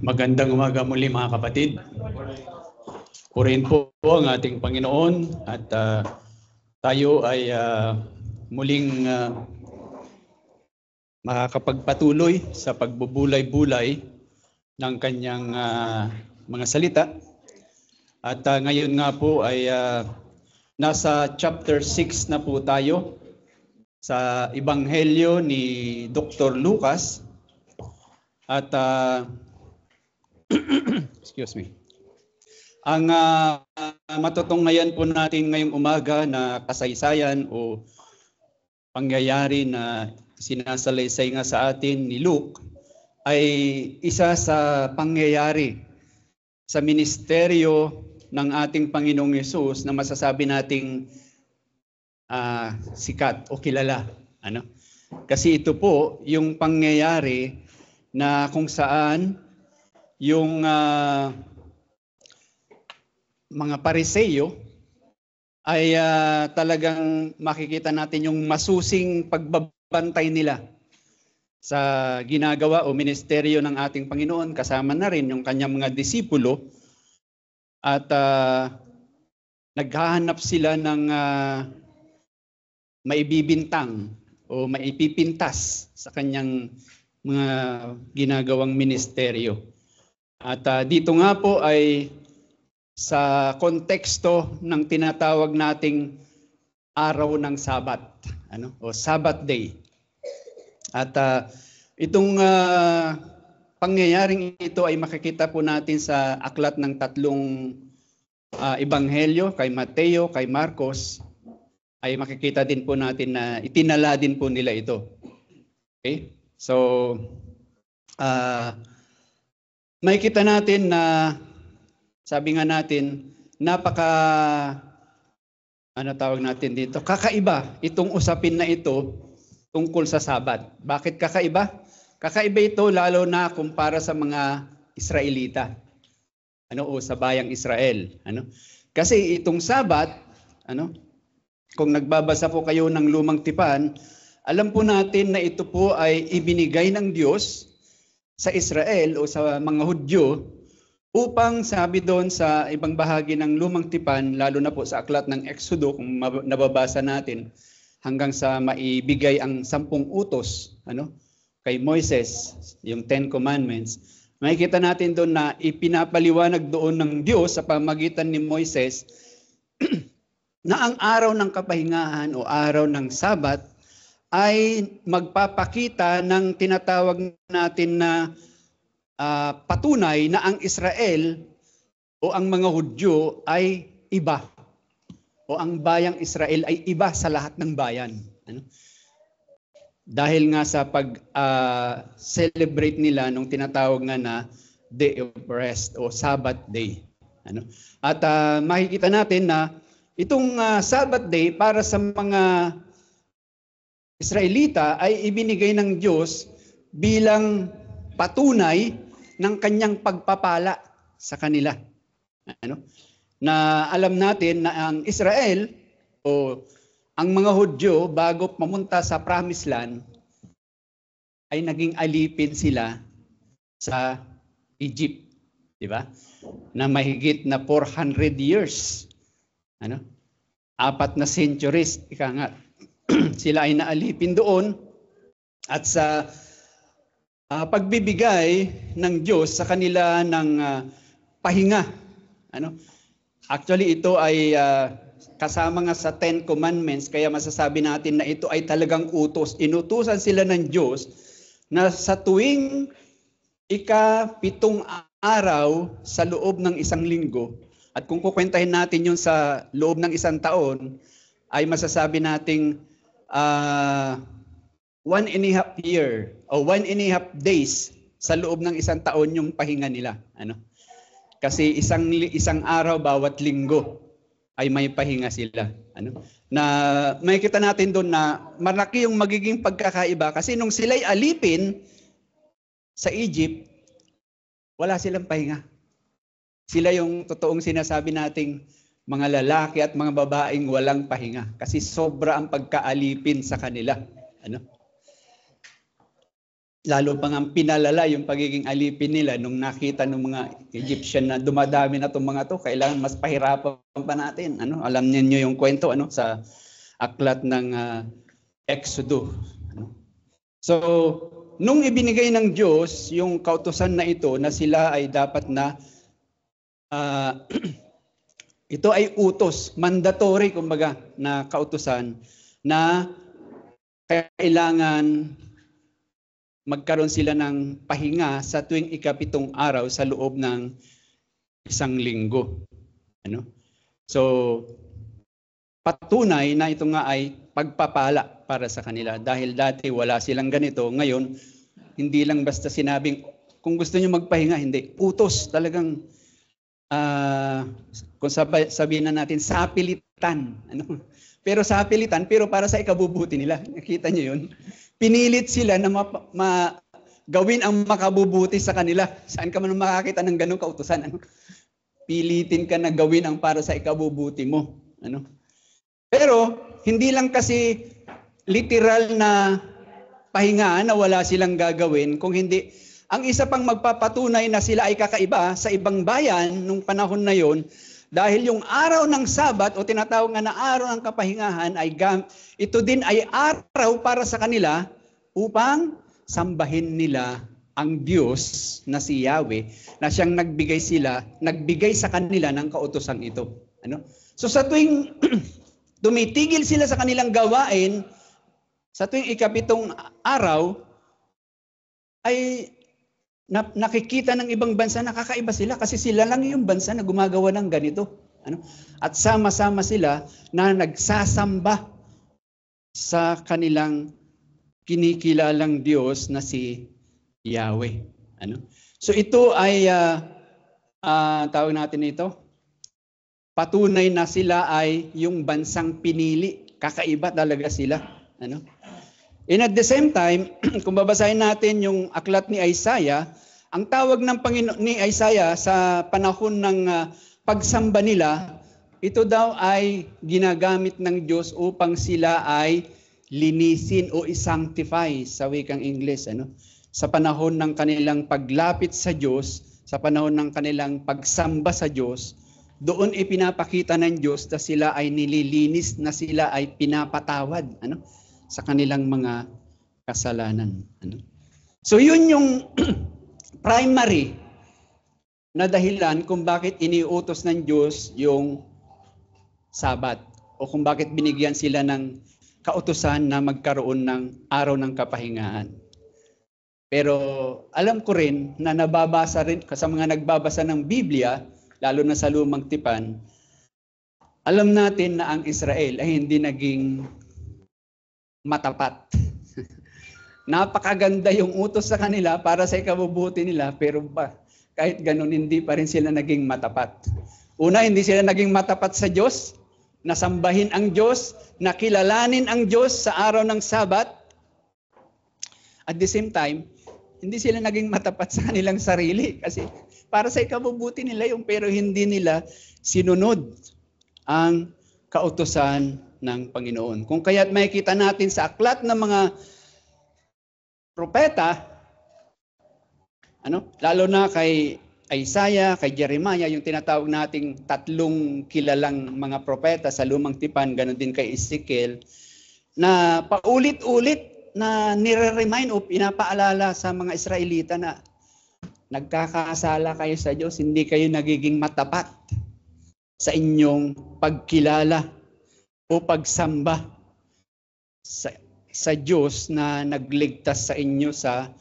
Magandang umaga muli mga kapatid. Purihin po ang ating Panginoon at tayo ay muling makakapagpatuloy sa pagbubulay-bulay ng kanyang mga salita. At ngayon nga po ay nasa chapter 6 na po tayo sa Ebanghelyo ni Dr. Lucas. At excuse me. Ang matutunghayan po natin ngayong umaga na kasaysayan o pangyayari na sinasalaysay nga sa atin ni Luke ay isa sa pangyayari sa ministeryo ng ating Panginoong Yesus na masasabi nating sikat o kilala. Kasi ito po yung pangyayari na kung saan yung mga Pariseo ay talagang makikita natin yung masusing pagbabantay nila sa ginagawa o ministeryo ng ating Panginoon, kasama na rin yung kanyang mga disipulo, at naghahanap sila ng maibibintang o maipipintas sa kanyang mga ginagawang ministeryo. At dito nga po ay sa konteksto ng tinatawag nating araw ng Sabat, o Sabbath Day. At itong pangyayaring ito ay makikita po natin sa aklat ng tatlong ebanghelyo, kay Mateo, kay Marcos, ay makikita din po natin na itinala din po nila ito. Okay? So, makikita natin na sabi nga natin, tawag natin dito, kakaiba itong usapin na ito tungkol sa Sabat. Bakit kakaiba? Kakaiba ito lalo na kumpara sa mga Israelita. O sa bayang Israel. Kasi itong Sabat, kung nagbabasa po kayo ng Lumang Tipan, alam po natin na ito po ay ibinigay ng Diyos sa Israel o sa mga Hudyo upang, sabi doon sa ibang bahagi ng Lumang Tipan, lalo na po sa aklat ng Exodo, kung nababasa natin, hanggang sa maibigay ang 10 utos kay Moises, yung 10 Commandments, makikita natin doon na ipinapaliwanag doon ng Diyos sa pamagitan ni Moises na ang araw ng kapahingahan o araw ng Sabat ay magpapakita ng tinatawag natin na patunay na ang Israel o ang mga Hudyo ay iba. O ang bayang Israel ay iba sa lahat ng bayan. Dahil nga sa pag-celebrate nila nung tinatawag nga na Day of Rest o Sabbath Day. At makikita natin na itong Sabbath Day para sa mga Israelita ay ibinigay ng Diyos bilang patunay ng kanyang pagpapala sa kanila. Na alam natin na ang Israel o ang mga Hudyo bago pumunta sa Promised Land ay naging alipin sila sa Egypt, di ba? Na mahigit na 400 years. 4 na centuries, ika nga. Sila ay naalipin doon at sa pagbibigay ng Diyos sa kanila ng pahinga. Actually, ito ay kasama nga sa 10 Commandments, kaya masasabi natin na ito ay talagang utos. Inutusan sila ng Diyos na sa tuwing ika-7 araw sa loob ng 1 linggo, at kung kukwentahin natin yun sa loob ng 1 taon, ay masasabi nating 1.5 year o 1.5 days sa loob ng 1 taon yung pahinga nila. Kasi isang araw bawat linggo ay may pahinga sila. Na makikita natin doon na malaki yung magiging pagkakaiba kasi nung sila'y alipin sa Egypt, wala silang pahinga. Sila yung totoong sinasabi nating mga lalaki at mga babaeng walang pahinga kasi sobra ang pagkaalipin sa kanila. lalo pa nga pinalala yung pagiging alipin nila nung nakita ng mga Egyptian na dumadami na itong mga to, kailangan mas pahirapan pa natin. Alam niyo yung kwento sa aklat ng Exodo. So, nung ibinigay ng Diyos yung kautusan na ito na sila ay dapat na ito ay utos, mandatory kumbaga na kautusan na kailangan magkaroon sila ng pahinga sa tuwing ika-7 araw sa loob ng 1 linggo. So, patunay na ito nga ay pagpapala para sa kanila. Dahil dati wala silang ganito. Ngayon, hindi lang basta sinabing, kung gusto nyo magpahinga, hindi. Utos talagang, kung sabihin na natin, sapilitan. Pero sapilitan, pero para sa ikabubuti nila. Nakita nyo yun? Pinilit sila na gawin ang makabubuti sa kanila. Saan ka man makakita ng ganong kautusan? Pilitin ka na gawin ang para sa ikabubuti mo. Pero hindi lang kasi literal na pahinga na wala silang gagawin, kung hindi, ang isa pang magpapatunay na sila ay kakaiba sa ibang bayan nung panahon na yon, dahil yung araw ng Sabat o tinatawag nga na araw ng kapahingahan ito din ay araw para sa kanila upang sambahin nila ang Diyos na si Yahweh na siyang nagbigay sa kanila ng kautosang ito. So sa tuwing tumitigil sila sa kanilang gawain, sa tuwing ika-7 araw, ay nakikita ng ibang bansa na kakaiba sila kasi sila lang yung bansa na gumagawa ng ganito. At sama-sama sila na nagsasamba sa kanilang kinikilalang Diyos na si Yahweh. So ito ay, tawag natin ito, patunay na sila ay yung bansang pinili. Kakaiba talaga sila. And at the same time, kung babasahin natin yung aklat ni Isaiah, ang tawag ng Panginoon ni Isaiah sa panahon ng pagsamba nila, ito daw ay ginagamit ng Diyos upang sila ay linisin o isanctify sa wikang Ingles. Sa panahon ng kanilang paglapit sa Diyos, sa panahon ng kanilang pagsamba sa Diyos, doon ipinapakita ng Diyos na sila ay nililinis, na sila ay pinapatawad sa kanilang mga kasalanan. So yun yung primary na dahilan kung bakit iniutos ng Diyos yung Sabat o kung bakit binigyan sila ng kautusan na magkaroon ng araw ng kapahingahan. Pero alam ko rin na nababasa rin sa mga nagbabasa ng Biblia, lalo na sa Lumang Tipan, alam natin na ang Israel ay hindi naging matapat. Napakaganda yung utos sa kanila para sa ikabubuti nila, pero kahit ganun hindi pa rin sila naging matapat. Una, hindi sila naging matapat sa Diyos, nasambahin ang Diyos, nakilalanin ang Diyos sa araw ng Sabat. At the same time, hindi sila naging matapat sa kanilang sarili kasi para sa ikabubuti nila yung pero hindi nila sinunod ang kautusan ng Panginoon. Kung kaya't makikita natin sa aklat ng mga propeta, lalo na kay Isaiah, kay Jeremiah, yung tinatawag nating 3 kilalang mga propeta sa Lumang Tipan, ganoon din kay Ezekiel, na paulit-ulit na nire-remind o pinapaalala sa mga Israelita na nagkakasala kayo sa Diyos, hindi kayo nagiging matapat sa inyong pagkilala o pagsamba sa Diyos na nagligtas sa inyo sa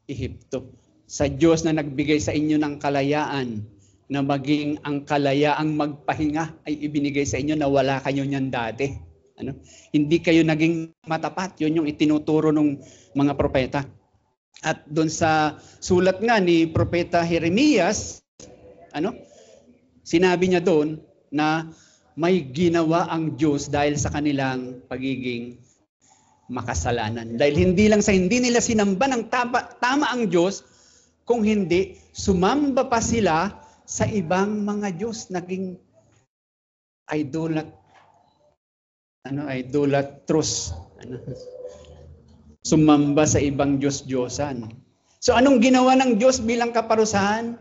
Ehipto. Sa Diyos na nagbigay sa inyo ng kalayaan, na maging ang kalayaang magpahinga ay ibinigay sa inyo na wala kayo niyan dati. Hindi kayo naging matapat. Yun yung itinuturo ng mga propeta. At doon sa sulat nga ni Propeta Jeremias, sinabi niya doon na may ginawa ang Diyos dahil sa kanilang pagiging makasalanan. Dahil hindi nila sinamba ng tama ang Diyos, kung hindi, sumamba pa sila sa ibang mga Diyos, naging idolatrous. sumamba sa ibang Diyos-Diyosan. So anong ginawa ng Diyos bilang kaparusahan?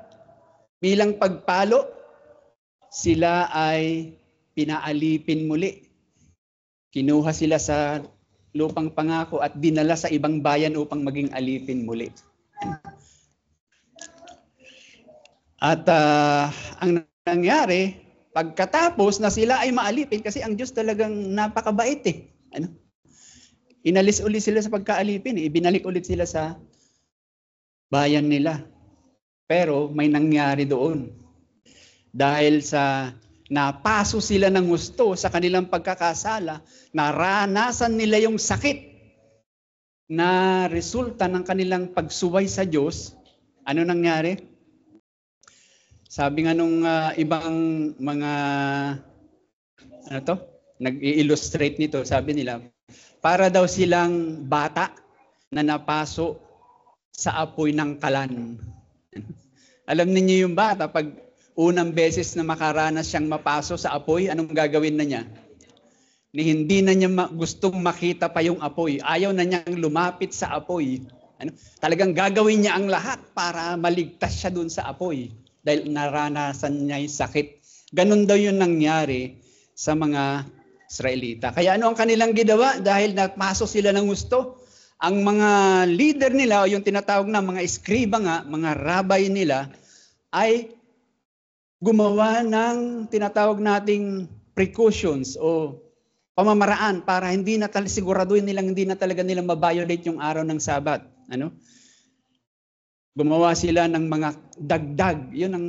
Bilang pagpalo? Sila ay pinaalipin muli. Kinuha sila sa lupang pangako at dinala sa ibang bayan upang maging alipin muli. At ang nangyari, pagkatapos na sila ay maalipin, kasi ang Diyos talagang napakabait eh. Inalis ulit sila sa pagkaalipin, ibinalik ulit sila sa bayan nila. Pero may nangyari doon. Dahil sa napaso sila ng gusto sa kanilang pagkakasala, naranasan nila yung sakit na resulta ng kanilang pagsuway sa Diyos. Ano nangyari? Sabi nga nung ibang mga nag-i-illustrate nito, sabi nila, para daw silang bata na napaso sa apoy ng kalan. Alam niyo yung bata, pag unang beses na makaranas siyang mapaso sa apoy, anong gagawin na niya? Hindi na niya gustong makita pa yung apoy. Ayaw na niyang lumapit sa apoy. Talagang gagawin niya ang lahat para maligtas siya dun sa apoy. Dahil naranasan niya yung sakit. Ganun daw yung nangyari sa mga Israelita. Kaya ano ang kanilang ginawa? Dahil napasok sila ng gusto, ang mga leader nila, o yung tinatawag na mga eskriba nga, mga rabay nila, ay gumawa ng tinatawag nating precautions o pamamaraan para hindi na siguraduhin nilang hindi na talaga nilang ma-violate yung araw ng Sabat. Gumawa sila ng mga dagdag. Yun ang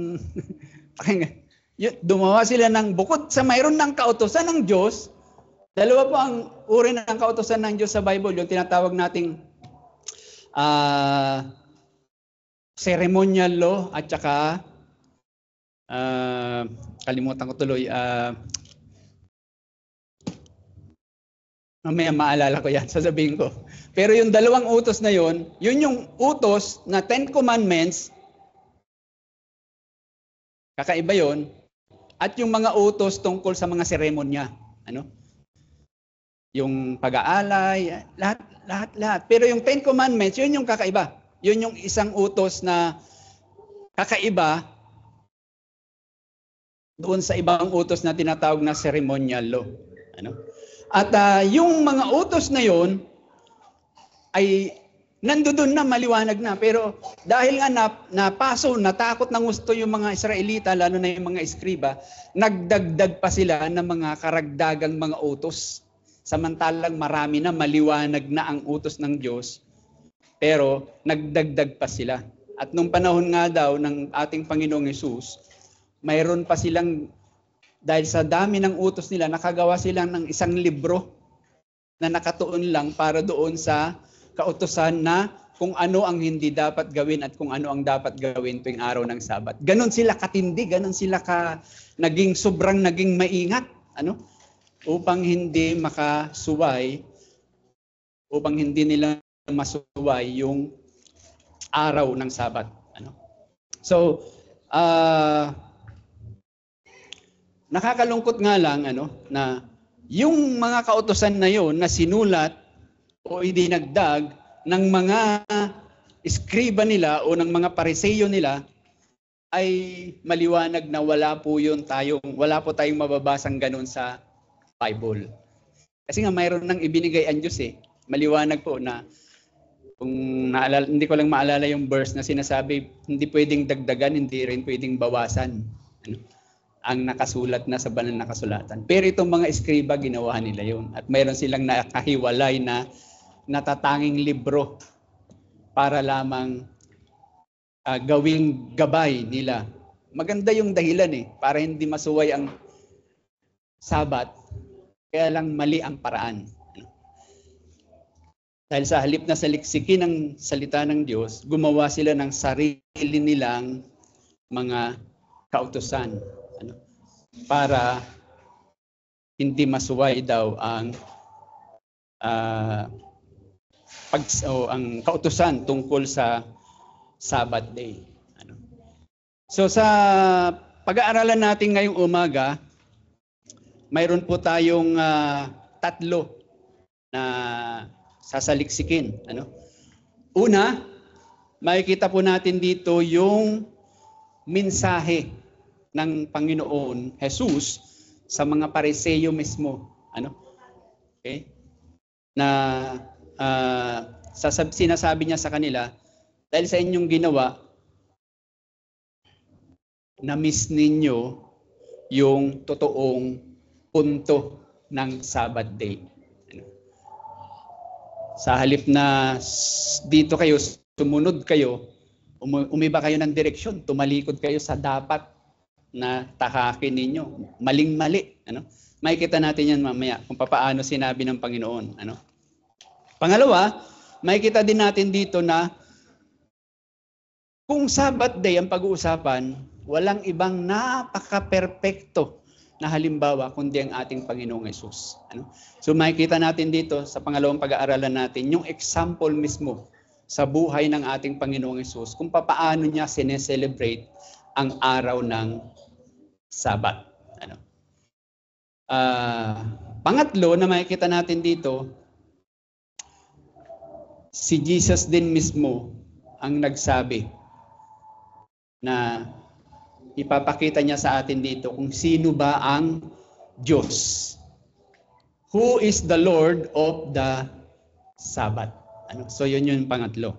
gumawa sila ng bukod sa mayroon ng kautusan ng Diyos. Dalawa po ang uri ng kautusan ng Diyos sa Bible, yung tinatawag nating ceremonial law at saka kalimutan ko tuloy. Mamaya maalala ko yan, sasabihin ko. Pero yung dalawang utos na yun yung utos na 10 Commandments, kakaiba yun, at yung mga utos tungkol sa mga seremonya. Yung pag-aalay, lahat. Pero yung 10 Commandments, yun yung kakaiba. Yun yung isang utos na kakaiba doon sa ibang utos na tinatawag na ceremonial law. At yung mga utos na yun ay nandoon na, maliwanag na. Pero dahil nga natakot ng gusto yung mga Israelita, lalo na yung mga eskriba, nagdagdag pa sila ng mga karagdagang mga utos. Samantalang marami na, maliwanag na ang utos ng Diyos, pero nagdagdag pa sila. At nung panahon nga daw ng ating Panginoong Hesus, mayroon pa silang, dahil sa dami ng utos nila, nakagawa silang ng isang libro na nakatuon lang para doon sa kautusan na kung ano ang hindi dapat gawin at kung ano ang dapat gawin tuwing araw ng Sabat. Ganon sila katindi, ganon sila sobrang naging maingat. Upang hindi makasuway, upang hindi nila masuway yung araw ng Sabat. So, nakakalungkot nga lang na yung mga kautusan na yon na sinulat o idinagdag ng mga eskriba nila o ng mga pariseyo nila ay maliwanag na wala po tayong mababasang ganun sa Bible. Kasi nga mayroon nang ibinigay ang Diyos eh. Maliwanag po na kung naalala, hindi ko lang maalala yung verse na sinasabi, hindi pwedeng dagdagan, hindi rin pwedeng bawasan ang nakasulat na sa banal na kasulatan. Pero itong mga eskriba, ginawa nila yun. At mayroon silang nakahiwalay na natatanging libro para lamang gawing gabay nila. Maganda yung dahilan eh, para hindi masuway ang Sabat. Kaya lang mali ang paraan. Dahil sa halip na saliksikin ng salita ng Diyos, gumawa sila ng sarili nilang mga kautusan para hindi masuway daw ang ang kautusan tungkol sa Sabbath day. So sa pag-aaralan natin ngayong umaga, mayroon po tayong tatlo na sasaliksikin. Ano? Una, makikita po natin dito yung mensahe ng Panginoon Jesus sa mga Pariseo mismo. Ano? Okay? Na sinasabi niya sa kanila, dahil sa inyong ginawa, na-miss ninyo yung totoong punto ng Sabbath day. Sa halip na dito kayo, sumunod kayo, umiba kayo ng direksyon, tumalikod kayo sa dapat na tahakin ninyo. Maling-mali. Ano? Makikita natin yan mamaya kung paano sinabi ng Panginoon. Ano? Pangalawa, makikita din natin dito na kung Sabbath day ang pag-uusapan, walang ibang napaka-perpekto na halimbawa kundi ang ating Panginoong Hesus. Ano? So makikita natin dito sa pangalawang pag-aaralan natin yung example mismo sa buhay ng ating Panginoong Hesus kung paano niya sineselebrate ang araw ng Sabat. Ano? Pangatlo na makikita natin dito, si Jesus din mismo ang nagsabi na ipapakita niya sa atin dito kung sino ba ang Diyos. Who is the Lord of the Sabbath? Ano? So yun yung pangatlo.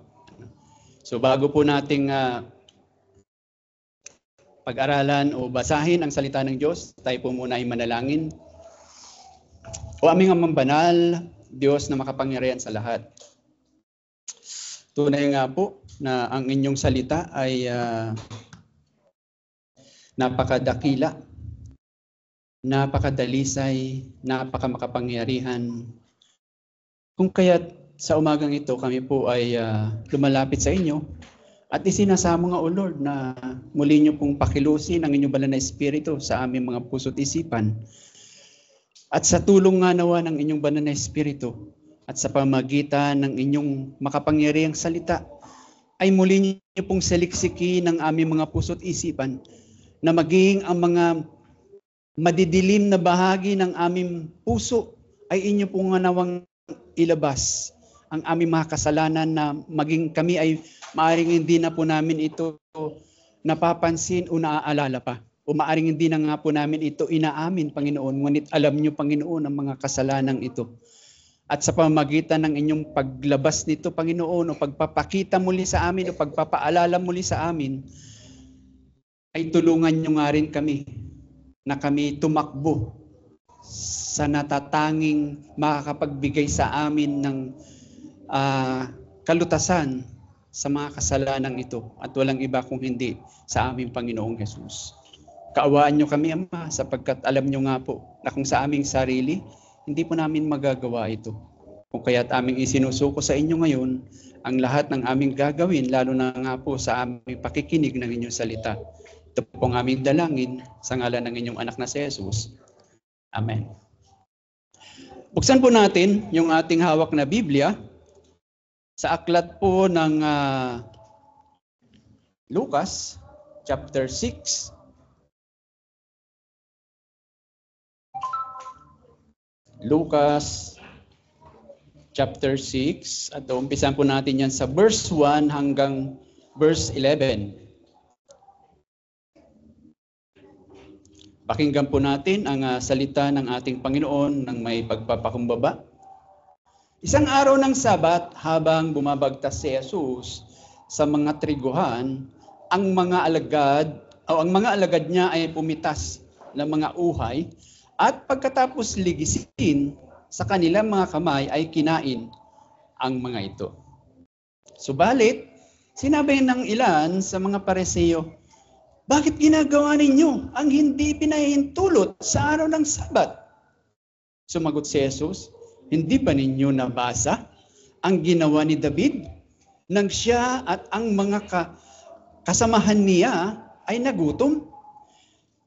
So bago po nating pag-aralan o basahin ang salita ng Diyos, tayo po muna ay manalangin. O aming Amang Banal, Diyos na makapangyarihan sa lahat. Tunay nga po na ang inyong salita ay napakadakila, napakadalisay, napakamakapangyarihan. Kung kaya't sa umagang ito kami po ay lumalapit sa inyo at isinasamo nga o Lord na muli niyo pong pakilusin ang inyong banal na espiritu sa aming mga puso't isipan. At sa tulong nga nawa ng inyong banal na espiritu at sa pamagitan ng inyong makapangyarihang salita ay muli niyo pong saliksikin ang aming mga puso't isipan na maging ang mga madidilim na bahagi ng aming puso ay inyo pong nawang ilabas ang aming mga kasalanan na maging kami ay maaring hindi na po namin ito napapansin o naaalala pa. O maaring hindi na nga po namin ito inaamin, Panginoon. Ngunit alam niyo, Panginoon, ang mga kasalanan ito. At sa pamamagitan ng inyong paglabas nito, Panginoon, o pagpapakita muli sa amin, o pagpapaalala muli sa amin, ay tulungan niyo nga rin kami na kami tumakbo sa natatanging makakapagbigay sa amin ng kalutasan sa mga kasalanan ito at walang iba kung hindi sa aming Panginoong Hesus. Kaawaan niyo kami, Ama, sapagkat alam niyo nga po na kung sa aming sarili, hindi po namin magagawa ito. Kung kaya't aming isinusuko sa inyo ngayon ang lahat ng aming gagawin, lalo na nga po sa aming pakikinig ng inyong salita. Ito po ang aming dalangin sa ngalan ng inyong anak na si Jesus. Amen. Buksan po natin yung ating hawak na Biblia sa aklat po ng Lucas chapter 6. Lucas chapter 6 at umpisan po natin yan sa verse 1 hanggang verse 11. Pakinggan po natin ang salita ng ating Panginoon ng may pagpapakumbaba. Isang araw ng Sabat, habang bumabagtas si Jesus sa mga triguhan, ang mga alagad niya ay pumitas ng mga uhay at pagkatapos ligisin sa kanilang mga kamay ay kinain ang mga ito. Subalit, sinabi ng ilan sa mga Pariseo, bakit ginagawa ninyo ang hindi pinahintulot sa araw ng Sabat? Sumagot si Jesus, hindi ba ninyo nabasa ang ginawa ni David nang siya at ang mga kasamahan niya ay nagutom?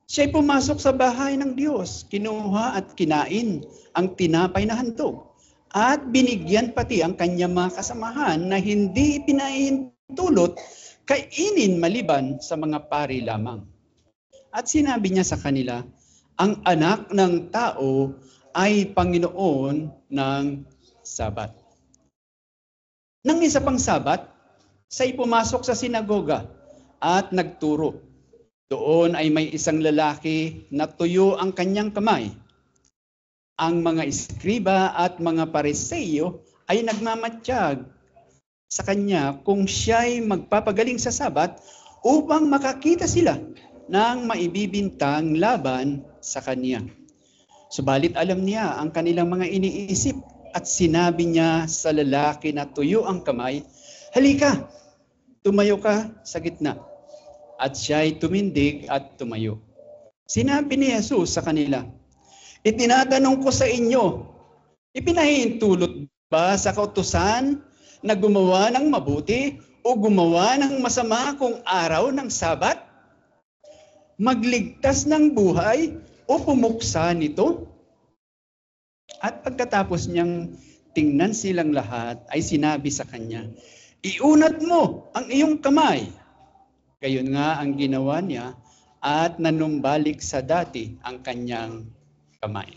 Siya'y pumasok sa bahay ng Diyos, kinuha at kinain ang tinapay na handog at binigyan pati ang kanyang mga kasamahan na hindi pinahintulot kainin maliban sa mga pari lamang. At sinabi niya sa kanila, ang anak ng tao ay Panginoon ng Sabat. Nang isa pang Sabat, siya'y pumasok sa sinagoga at nagturo. Doon ay may isang lalaki na tuyo ang kanyang kamay. Ang mga iskriba at mga Pariseo ay nagmamatiyag sa kanya kung siya'y magpapagaling sa Sabat upang makakita sila ng maibibintang laban sa kanya. Subalit alam niya ang kanilang mga iniisip at sinabi niya sa lalaki na tuyo ang kamay, "Halika, tumayo ka sa gitna." At siya'y tumindig at tumayo. Sinabi ni Jesus sa kanila, "Itinatanong ko sa inyo, ipinahihintulot ba sa kautusan na gumawa ng mabuti o gumawa ng masama kung araw ng Sabat? Magligtas ng buhay o pumuksa nito?" At pagkatapos niyang tingnan silang lahat, ay sinabi sa kanya, "Iunat mo ang iyong kamay." Gayon nga ang ginawa niya at nanumbalik sa dati ang kanyang kamay.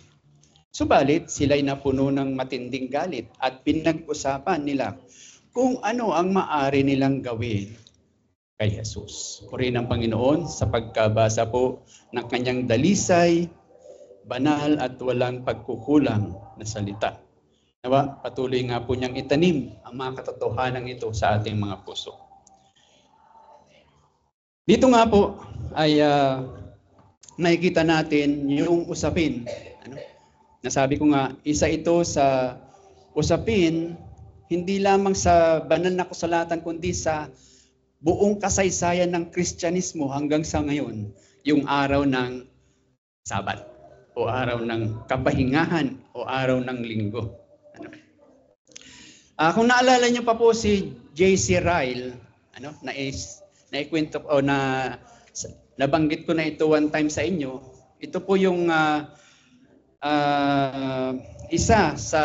Subalit sila'y napuno ng matinding galit at pinag-usapan nila kung ano ang maaari nilang gawin kay Jesus. Purihin ang Panginoon sa pagkabasa po ng kanyang dalisay, banal at walang pagkukulang na salita. Nawa, patuloy nga po niyang itanim ang mga katotohanan ito sa ating mga puso. Dito nga po ay nakikita natin yung usapin. Nasabi ko nga, isa ito sa usapin hindi lamang sa banal na kasulatan kundi sa buong kasaysayan ng Kristyanismo hanggang sa ngayon, yung araw ng Sabat o araw ng kapahingahan o araw ng linggo. Kung naalala niyo pa po si J.C. Ryle, naikwento o nabanggit ko na ito one time sa inyo. Ito po yung isa sa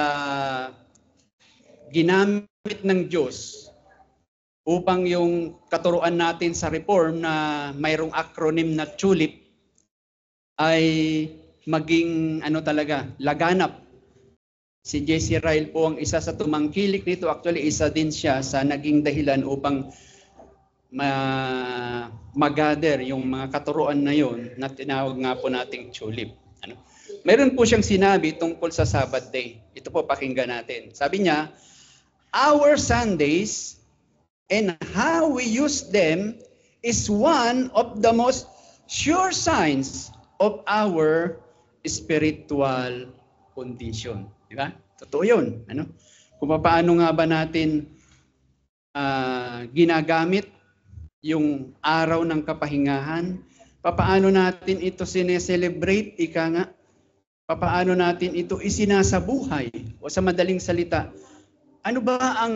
ginamit ng Diyos upang yung katuruan natin sa reform na mayroong acronym na TULIP ay maging laganap. Si J.C. Ryle po ang isa sa tumangkilik nito. Actually, isa din siya sa naging dahilan upang mag-gather yung mga katuruan na yon na tinawag nga po nating TULIP. Meron po siyang sinabi tungkol sa Sabbath Day. Ito po, pakinggan natin. Sabi niya, "Our Sundays and how we use them is one of the most sure signs of our spiritual condition." Di ba? Totoo yun. Kung paano nga ba natin ginagamit yung araw ng kapahingahan, papaano natin ito sineselebrate, papaano natin ito isinasabuhay, o sa madaling salita, ano ba ang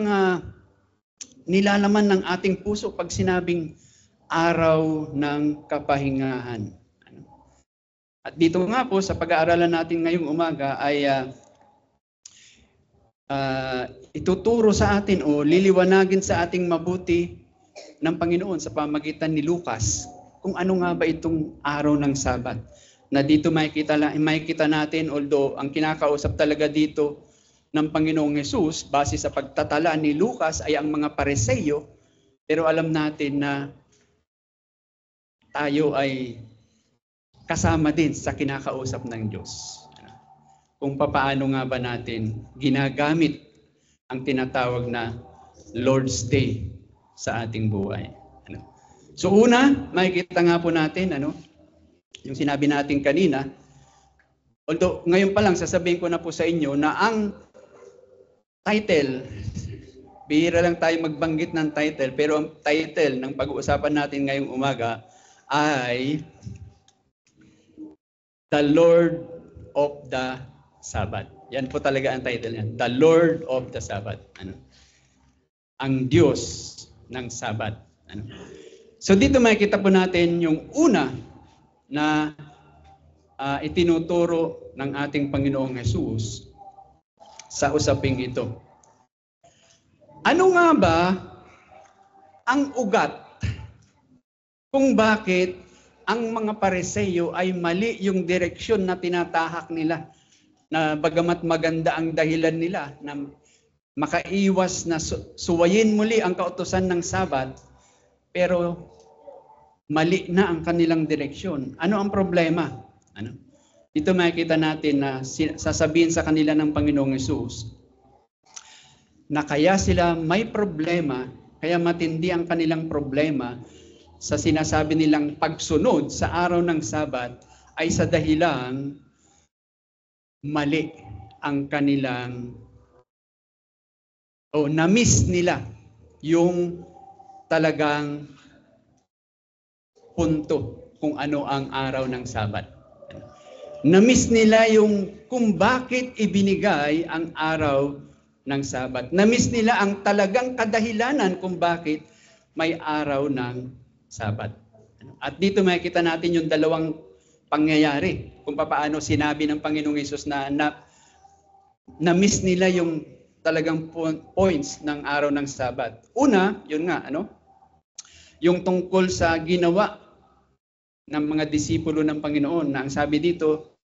nilalaman ng ating puso pag sinabing araw ng kapahingahan? At dito nga po sa pag-aaralan natin ngayong umaga ay ituturo sa atin o liliwanagin sa ating mabuti ng Panginoon sa pamagitan ni Lucas kung ano nga ba itong araw ng Sabat. Na dito makikita natin, although ang kinakausap talaga dito ng Panginoong Jesus base sa pagtatala ni Lucas ay ang mga Pariseo, pero alam natin na tayo ay kasama din sa kinakausap ng Diyos. Kung papaano nga ba natin ginagamit ang tinatawag na Lord's Day sa ating buhay. So una, makikita nga po natin, yung sinabi natin kanina, although ngayon pa lang sasabihin ko na po sa inyo na ang title, bihira lang tayo magbanggit ng title, pero ang title ng pag-uusapan natin ngayong umaga ay The Lord of the Sabbath. Yan po talaga ang title niyan. The Lord of the Sabbath. Ang Diyos ng Sabat. So dito makikita po natin yung una na itinuturo ng ating Panginoong Jesus sa usaping ito. Ano nga ba ang ugat kung bakit ang mga Pariseo ay mali yung direksyon na tinatahak nila, na bagamat maganda ang dahilan nila na makaiwas na suwayin muli ang kautusan ng Sabat, pero mali na ang kanilang direksyon. Ano ang problema? Ano? Dito makikita natin na sasabihin sa kanila ng Panginoong Hesus na kaya sila may problema, kaya matindi ang kanilang problema sa sinasabi nilang pagsunod sa araw ng Sabat ay sa dahilang mali ang kanilang na-miss nila yung talagang punto kung ano ang araw ng Sabat. Na-miss nila yung kung bakit ibinigay ang araw ng Sabat. Na-miss nila ang talagang kadahilanan kung bakit may araw ng Sabat. At dito makikita natin yung dalawang pangyayari kung paano sinabi ng Panginoong Hesus na na-miss nila yung talagang points ng araw ng Sabat. Una, yun nga, yung tungkol sa ginawa ng mga disipulo ng Panginoon na ang sabi dito,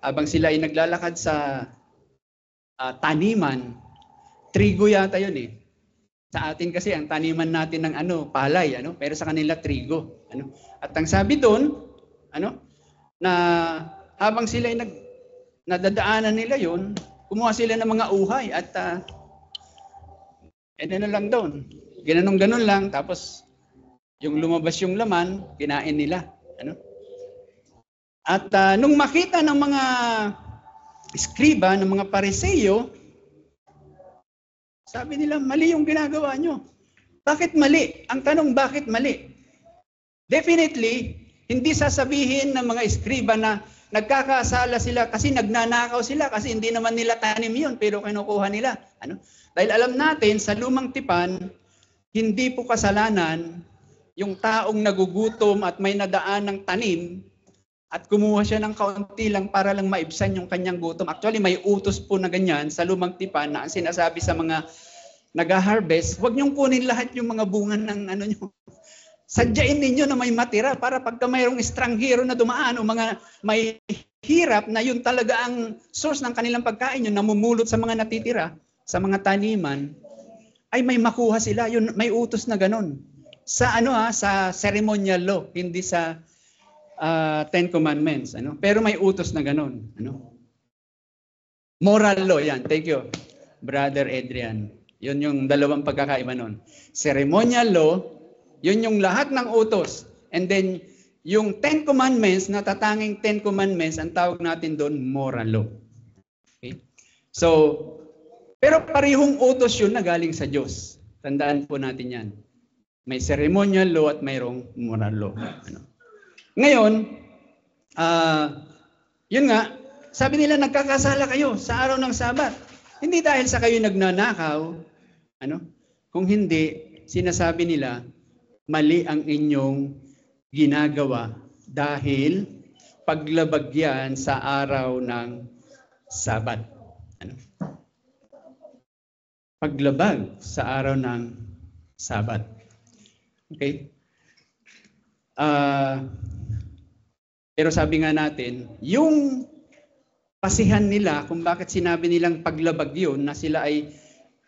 habang sila ay naglalakad sa taniman, trigo yata yun eh. Sa atin kasi ang taniman natin ng palay, pero sa kanila trigo. At ang sabi doon, na habang sila ay nadadaanan nila yon, kumuha sila ng mga uhay at lang doon. Ganun lang, tapos yung lumabas yung laman, kinain nila. At nung makita ng mga eskriba, ng mga Pariseo, sabi nila, mali yung ginagawa nyo. Bakit mali? Ang tanong, bakit mali? Definitely, hindi sasabihin ng mga eskriba na nagkakasala sila kasi nagnanakaw sila kasi hindi naman nila tanim yun pero kinukuha nila. Dahil alam natin sa lumang tipan, hindi po kasalanan yung taong nagugutom at may nadaan ng tanim at kumuha siya ng kaunti lang para lang maibsan yung kanyang gutom. Actually, may utos po na ganyan sa lumang tipan na ang sinasabi sa mga nag-harvest, huwag niyong kunin lahat yung mga bunga ng nyo. Sadyain ninyo na may matira para pagka mayroong estranghero na dumaan o mga may hirap na yun talaga ang source ng kanilang pagkain, yung namumulot sa mga natitira, sa mga taniman, ay may makuha sila. Yun, may utos na ganun. Sa sa ceremonial law, hindi sa Ten Commandments. Pero may utos na ganun. Moral law, yan. Thank you, Brother Adrian. Yun yung dalawang pagkakaiba nun. Ceremonial law, yun yung lahat ng utos. And then, yung Ten Commandments, natatanging Ten Commandments, ang tawag natin doon, moral law. Okay? So, pero parehong utos yun na galing sa Diyos. Tandaan po natin yan. May ceremonial law at mayroong moral law. Ngayon, yun nga, sabi nila nagkakasala kayo sa araw ng Sabat. Hindi dahil sa kayo nagnanakaw, kung hindi, sinasabi nila, mali ang inyong ginagawa dahil paglabag yan sa araw ng Sabat. Paglabag sa araw ng Sabat. Okay? Pero sabi nga natin, yung pasihan nila kung bakit sinabi nilang paglabag yun na sila ay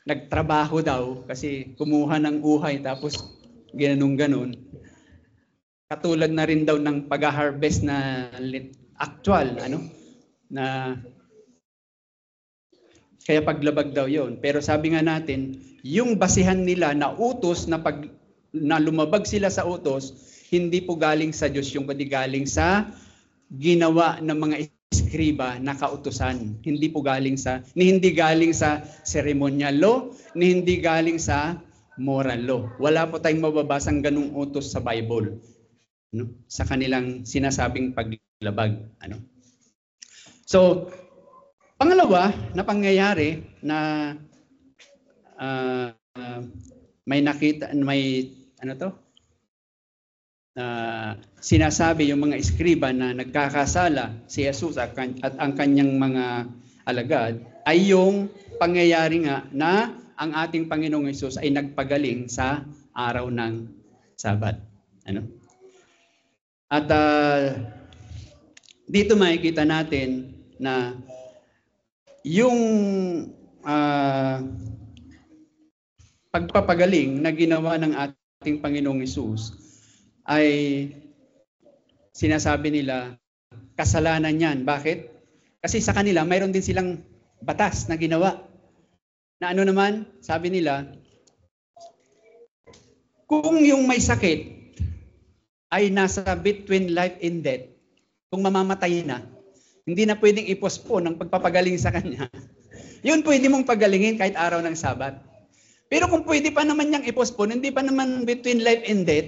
nagtrabaho daw kasi kumuha ng uhay tapos ganun. Katulad na rin daw ng pag-harvest na actual, na kaya paglabag daw yon. Pero sabi nga natin, yung basihan nila na utos na lumabag sila sa utos, hindi po galing sa Diyos yung kundi galing sa ginawa ng mga eskriba na kautusan. Hindi galing sa ceremonial law, ni hindi galing sa moral law. Wala po tayong mababasang ganung utos sa Bible. Sa kanilang sinasabing paglabag. So, pangalawa na pangyayari na sinasabi yung mga eskriba na nagkakasala si Jesus at ang kanyang mga alagad ay yung pangyayari nga na ang ating Panginoong Hesus ay nagpagaling sa araw ng Sabat. At dito makikita natin na yung pagpapagaling na ginawa ng ating Panginoong Hesus ay sinasabi nila, kasalanan yan. Bakit? Kasi sa kanila, mayroon din silang batas na ginawa. Na ano naman, sabi nila, kung yung may sakit ay nasa between life and death, kung mamamatay na, hindi na pwedeng i-postpone ang pagpapagaling sa kanya. Yun pwede mong pagalingin kahit araw ng Sabat. Pero kung pwede pa naman niyang i-postpone, hindi pa naman between life and death,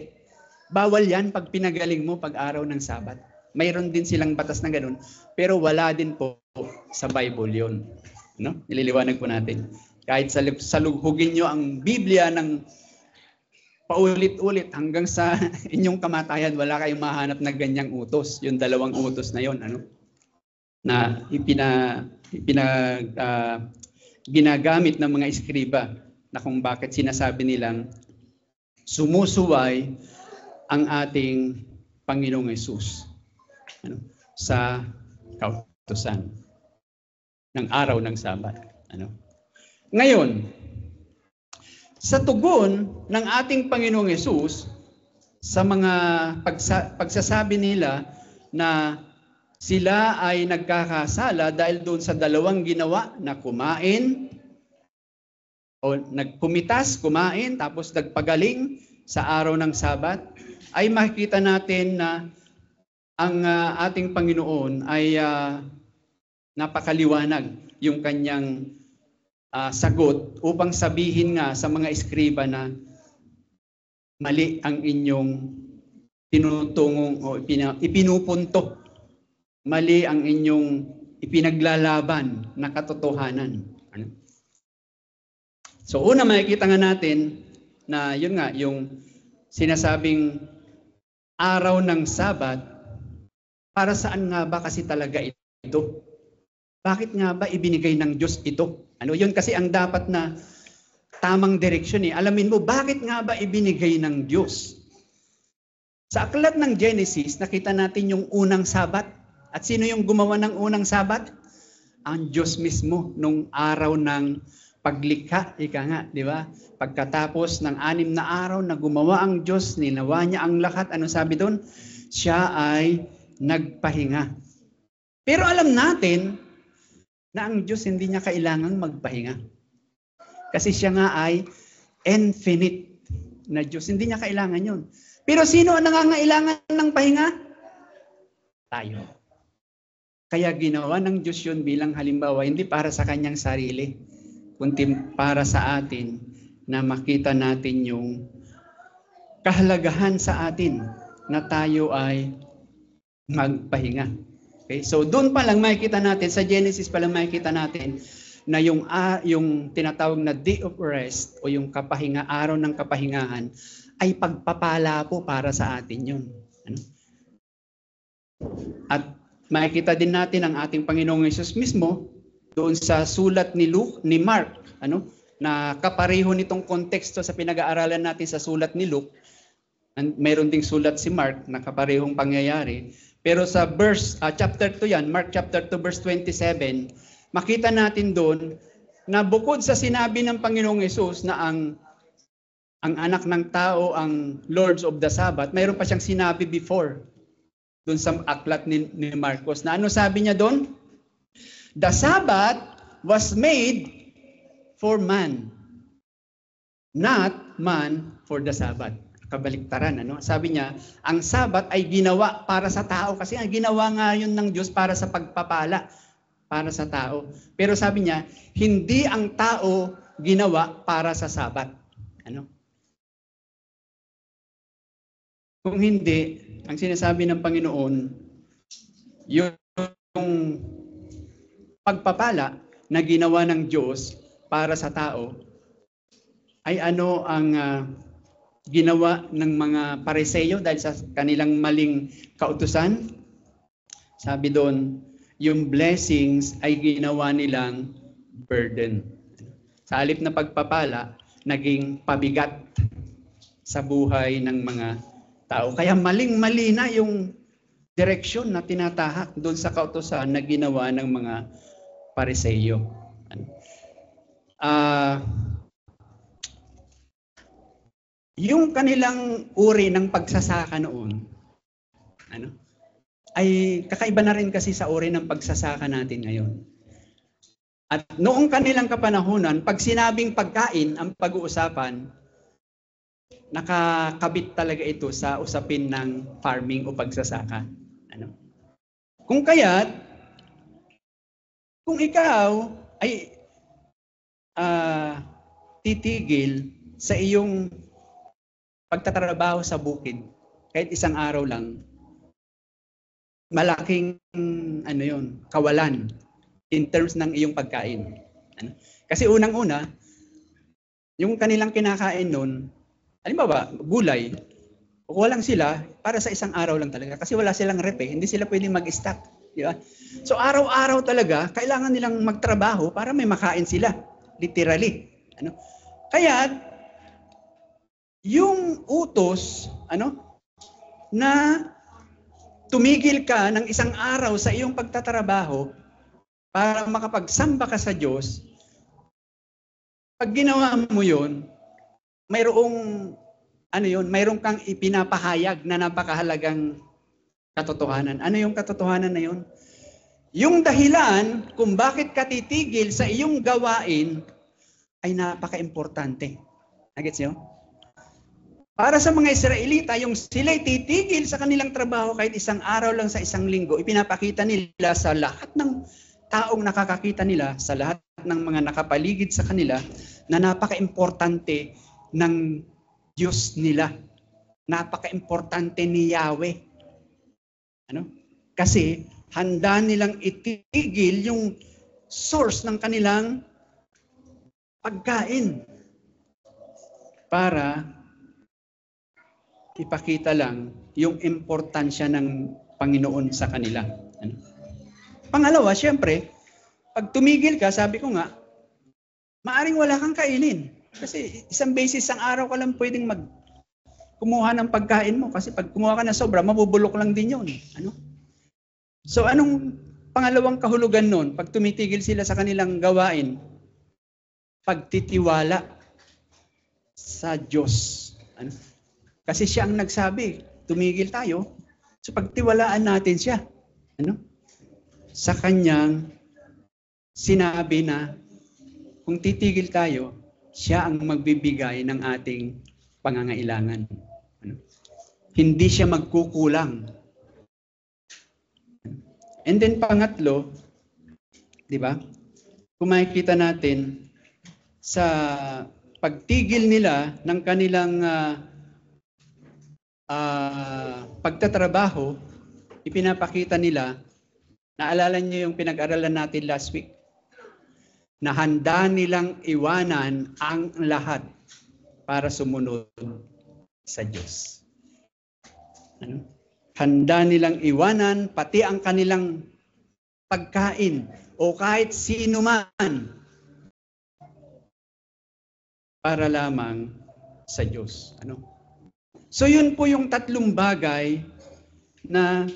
bawal yan pag pinagaling mo pag araw ng Sabat. Mayroon din silang batas na ganun, pero wala din po sa Bible yun. No? Nililiwanag po natin. Kahit salugugin nyo ang Biblia ng paulit-ulit hanggang sa inyong kamatayan, wala kayong mahanap na ganyang utos. Yung 2 utos na yon, ano? Na ginagamit ng mga eskriba na kung bakit sinasabi nilang sumusuway ang ating Panginoong Hesus, ano, sa kautusan ng araw ng Sabat. Ano? Ngayon, sa tugon ng ating Panginoong Hesus sa mga pagsasabi nila na sila ay nagkakasala dahil doon sa 2 ginawa na kumain o nagpumitas, kumain, tapos nagpagaling sa araw ng Sabat, ay makikita natin na ang ating Panginoon ay napakaliwanag yung kanyang sagot upang sabihin nga sa mga eskriba na mali ang inyong tinutungong o ipinupunto. Mali ang inyong ipinaglalaban na katotohanan. So una makikita nga natin na yun nga, yung sinasabing araw ng Sabat, para saan nga ba kasi talaga ito? Bakit nga ba ibinigay ng Diyos ito? Ano yun kasi ang dapat na tamang direksyon eh. Alamin mo, bakit nga ba ibinigay ng Diyos? Sa aklat ng Genesis, nakita natin yung unang Sabat. At sino yung gumawa ng unang Sabat? Ang Diyos mismo nung araw ng paglikha, ika nga, di ba? Pagkatapos ng 6 na araw na gumawa ang Diyos, ninawa niya ang lahat. Ano sabi doon? Siya ay nagpahinga. Pero alam natin na ang Diyos hindi niya kailangang magpahinga. Kasi siya nga ay infinite na Diyos. Hindi niya kailangan yun. Pero sino ang nangangailangan ng pahinga? Tayo. Kaya ginawa ng Diyos yun bilang halimbawa, hindi para sa kanyang sarili, kundi para sa atin na makita natin yung kahalagahan sa atin na tayo ay magpahinga. Okay? So doon pa lang makikita natin, sa Genesis pa lang makikita natin na yung tinatawag na day of rest o yung kapahinga, araw ng kapahingahan ay pagpapala po para sa atin yun. Ano? At makikita din natin ang ating Panginoong Hesus mismo doon sa sulat ni Mark, ano, na kapareho nitong konteksto sa pinag-aaralan natin sa sulat ni Luke. Mayroon ding sulat si Mark na kaparehong pangyayari. Pero sa chapter 2 yan, Mark chapter 2 verse 27, makita natin doon na bukod sa sinabi ng Panginoong Hesus na ang anak ng tao ang Lords of the Sabbath, mayroon pa siyang sinabi before doon sa aklat ni Marcos. Na ano sabi niya doon? The Sabbath was made for man, not man for the Sabbath. Kabaliktaran, ano? Sabi niya, ang Sabbath ay ginawa para sa tao kasi ang ginawa nga yun ng Diyos para sa pagpapala, para sa tao. Pero sabi niya, hindi ang tao ginawa para sa Sabbath. Ano? Kung hindi, ang sinasabi ng Panginoon, yung pagpapala na ginawa ng Diyos para sa tao, ay ano ang ginawa ng mga Pariseo dahil sa kanilang maling kautusan? Sabi doon, yung blessings ay ginawa nilang burden. Sa halip na pagpapala, naging pabigat sa buhay ng mga tao. Kaya maling-mali na yung direksyon na tinatahak doon sa kautusan na ginawa ng mga Pariseo. yung kanilang uri ng pagsasaka noon, ay kakaiba na rin kasi sa uri ng pagsasaka natin ngayon. At noong kanilang kapanahunan, pag sinabing pagkain ang pag-uusapan, nakakabit talaga ito sa usapin ng farming o pagsasaka. Kung kaya't, kung ikaw ay titigil sa iyong pagtatrabaho sa bukid, kahit isang araw lang, malaking kawalan in terms ng iyong pagkain. Kasi unang-una, yung kanilang kinakain noon, halimbawa, gulay, kukuha lang sila para sa isang araw lang talaga kasi wala silang rep hindi sila pwedeng mag-stock. Di ba? So araw-araw talaga, kailangan nilang magtrabaho para may makain sila. Literally. Kaya, yung utos, na tumigil ka ng isang araw sa iyong pagtatrabaho para makapagsamba ka sa Diyos, pag ginawa mo yun, mayroong kang ipinapahayag na napakahalagang katotohanan. Ano yung katotohanan na yun? Yung dahilan kung bakit ka titigil sa iyong gawain ay napaka-importante. Nagets nyo? Para sa mga Israelita, yung sila'y titigil sa kanilang trabaho kahit isang araw lang sa isang linggo, ipinapakita nila sa lahat ng taong nakakakita nila, sa lahat ng mga nakapaligid sa kanila, na napaka-importante ng Diyos nila. Napaka-importante ni Yahweh. Kasi handa nilang itigil yung source ng kanilang pagkain para ipakita lang yung importansya ng Panginoon sa kanila. Pangalawa, syempre, pag tumigil ka, sabi ko nga, maaring wala kang kainin. Kasi isang beses ang araw ka lang pwedeng kumuha ng pagkain mo. Kasi pag kumuha ka na sobra, mabubulok lang din yun. So anong pangalawang kahulugan nun? Pag tumitigil sila sa kanilang gawain, pagtitiwala sa Diyos. Kasi siya ang nagsabi, tumigil tayo. So pagtiwalaan natin siya. Sa kanyang sinabi na kung titigil tayo, siya ang magbibigay ng ating pangangailangan. Hindi siya magkukulang. And then pangatlo, di ba? Kung makikita natin sa pagtigil nila ng kanilang pagtatrabaho, ipinapakita nila, naalala niyo yung pinag-aralan natin last week, na handa nilang iwanan ang lahat para sumunod sa Diyos. Handa nilang iwanan pati ang kanilang pagkain o kahit sino man para lamang sa Diyos. So yun po yung tatlong bagay na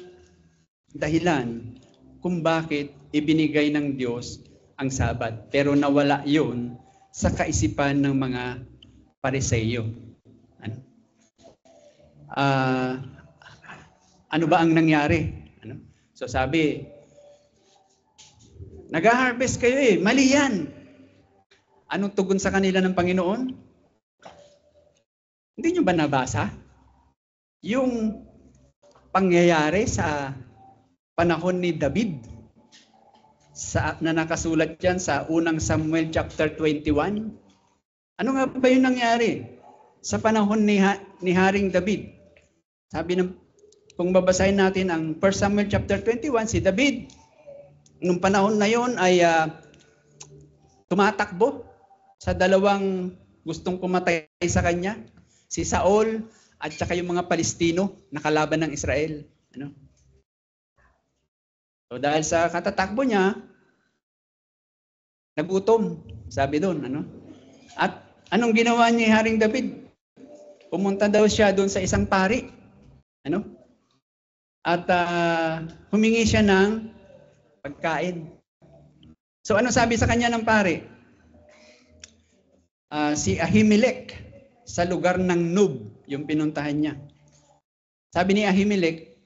dahilan kung bakit ibinigay ng Diyos ang Sabat. Pero nawala yun sa kaisipan ng mga Pariseyo. Ano ba ang nangyari? So sabi, nag-harvest kayo mali yan. Anong tugon sa kanila ng Panginoon? Hindi nyo ba nabasa? Yung pangyayari sa panahon ni David, na nakasulat yan sa unang Samuel chapter 21. Ano nga ba yung nangyari sa panahon ni Haring David? Sabi kung babasahin natin ang 1 Samuel chapter 21, si David, nung panahon na yon ay tumatakbo sa dalawang gustong kumatay sa kanya, si Saul at saka yung mga Palestino na kalaban ng Israel. So dahil sa katatakbo niya, nagutom, sabi doon. At anong ginawa niya Haring David? Pumunta daw siya doon sa isang pari. At humingi siya ng pagkain. So ano sabi sa kanya ng pari? Si Ahimelech, sa lugar ng Nub, yung pinuntahan niya. Sabi ni Ahimelech,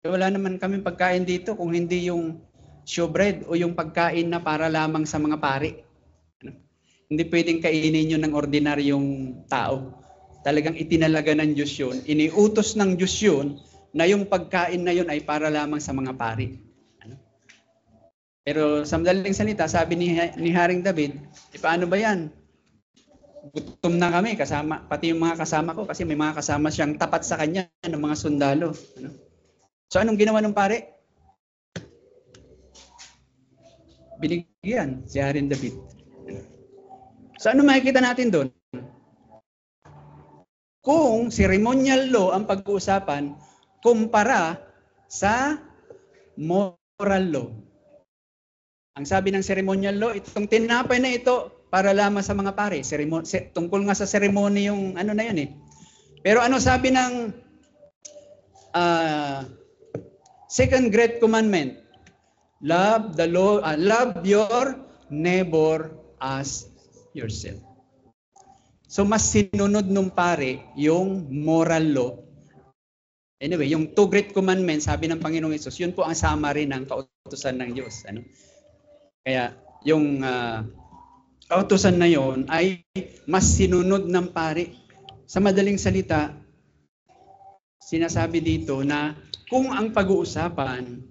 wala naman kami pagkain dito kung hindi yung showbread o yung pagkain na para lamang sa mga pari. Hindi pwedeng kainin yun ng ordinaryong tao. Talagang itinalaga ng Diyos yun. Iniutos ng Diyos yun na yung pagkain na yun ay para lamang sa mga pari. Pero sa madaling salita, sabi ni Haring David, paano ba yan? Gutom na kami, kasama, pati yung mga kasama ko, kasi may mga kasama siyang tapat sa kanya ng mga sundalo. So anong ginawa ng pare? Binigyan si Haring David. So ano makikita natin doon? Kung ceremonial law ang pag-uusapan, kumpara sa moral law. Ang sabi ng ceremonial law, itong tinapay na ito para lamang sa mga pare. Tungkol nga sa ceremony yung ano na yun eh. Pero ano sabi ng second great commandment? Love the Lord, love your neighbor as yourself. So mas sinunod nung pare yung moral law. Anyway, yung two great commandments, sabi ng Panginoong Hesus, yun po ang summary ng kautusan ng Diyos. Ano? Kaya yung kautusan na yon ay mas sinunod ng pare. Sa madaling salita, sinasabi dito na kung ang pag-uusapan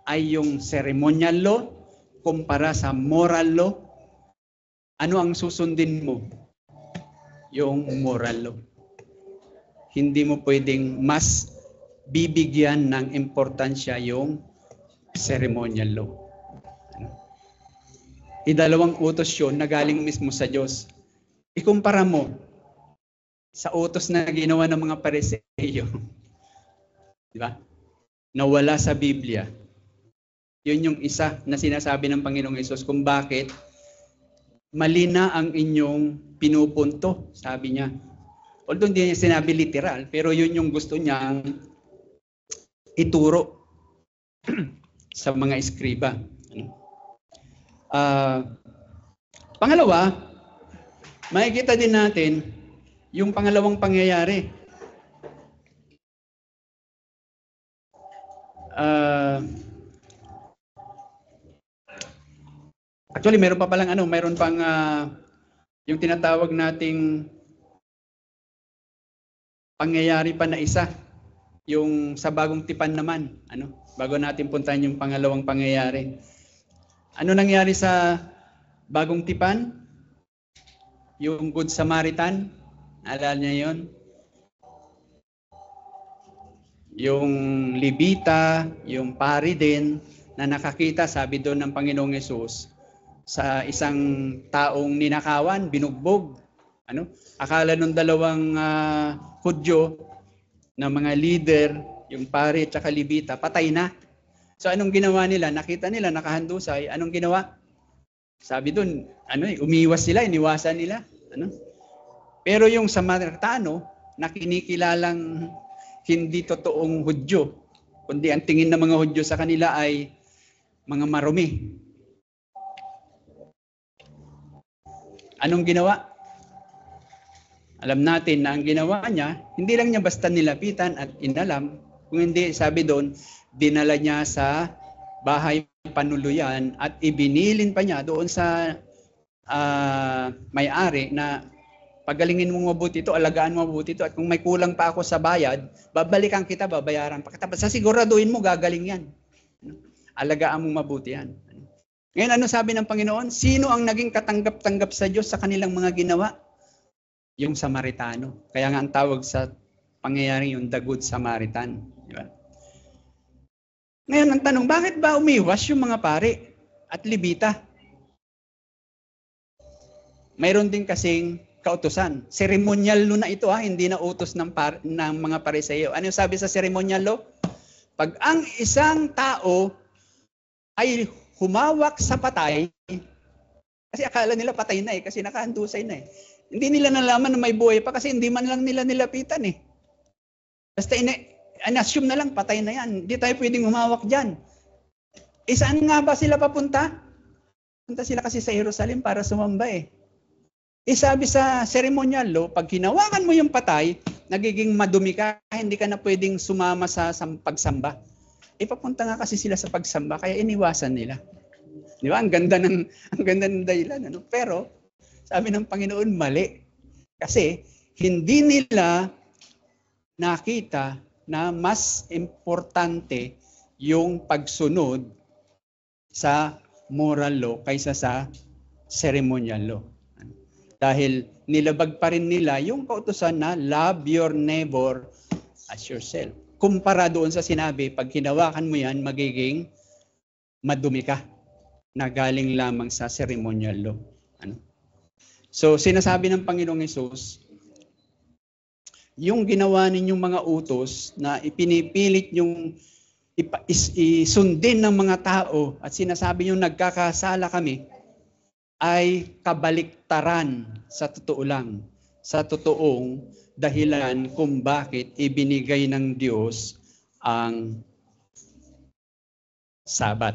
ay yung ceremonial law kumpara sa moral law, ano ang susundin mo? Yung moral law. Hindi mo pwedeng mas bibigyan ng importansya yung ceremonial law. Idalawang utos yun na galing mismo sa Diyos. Ikumpara mo sa utos na ginawa ng mga Pariseo. Di ba? Na wala sa Biblia. Yun yung isa na sinasabi ng Panginoong Hesus kung bakit mali na ang inyong pinupunto, sabi niya. Although hindi niya sinabi literal, pero yun yung gusto niyang ituro sa mga eskriba. Pangalawa, makikita din natin yung pangalawang pangyayari. Actually, meron pa palang meron pang yung tinatawag nating pangyayari pa na isa. Yung sa bagong tipan naman, bago natin puntahan yung pangalawang pangyayari. Ano nangyari sa bagong tipan? Yung Good Samaritan, naalala niya yun? Yung Levita, yung pari din, na nakakita, sabi doon ng Panginoong Hesus, sa isang taong ninakawan, binugbog. Akala nung dalawang Hudyo na mga leader, yung pari at saka Levita, patay na. So anong ginawa nila? Nakita nila nakahandusay. Anong ginawa? Sabi doon, umiwas sila, iniwasan nila. Pero yung Samaritano, na kinikilalang hindi totoong Hudyo, kundi ang tingin ng mga Hudyo sa kanila ay mga marumi. Anong ginawa? Alam natin na ang ginawa niya, hindi lang niya basta nilapitan at inalam, kung hindi, sabi doon, dinala niya sa bahay panuluyan at ibinilin pa niya doon sa may-ari na pagalingin mo mabuti ito, alagaan mo mabuti ito, at kung may kulang pa ako sa bayad, babalikan kita, babayaran pa kita. Basta siguraduhin mo, gagaling yan. Alagaan mo mabuti yan. Ngayon, ano sabi ng Panginoon? Sino ang naging katanggap-tanggap sa Diyos sa kanilang mga ginawa? Yung Samaritano. Kaya nga ang tawag sa pangyayari yung The Good Samaritan. Di ba? Ngayon, ang tanong, bakit ba umiwas yung mga pari at Levita? Mayroon din kasing kautusan. Ceremonial law na ito, hindi na utos ng mga Pariseo. Ano yung sabi sa ceremonial law? Pag ang isang tao ay humawak sa patay, kasi akala nila patay na kasi nakahandusay na Hindi nila nalaman na may buhay pa kasi hindi man lang nila nilapitan Basta in-assume na lang, patay na yan. Hindi tayo pwedeng humawak dyan. Saan nga ba sila papunta? Punta sila kasi sa Jerusalem para sumamba Sabi sa ceremonial law, pag hinawakan mo yung patay, nagiging madumi ka, hindi ka na pwedeng sumama sa pagsamba. Papunta nga kasi sila sa pagsamba, kaya iniwasan nila. Di ba? Ang ganda ng dahilan. Ano? Pero, sabi ng Panginoon, mali. Kasi, hindi nila nakita na mas importante yung pagsunod sa moral law kaysa sa ceremonial law. Dahil nilabag pa rin nila yung kautusan na love your neighbor as yourself. Kumpara doon sa sinabi, pag hinawakan mo yan, magiging madumi ka na galing lamang sa ceremonial law. Ano? So, sinasabi ng Panginoong Hesus, yung ginawa ninyong mga utos na ipinipilit yung isundin ng mga tao at sinasabi yung nagkakasala kami, ay kabaliktaran sa totoo lang, sa totoong dahilan kung bakit ibinigay ng Diyos ang Sabat.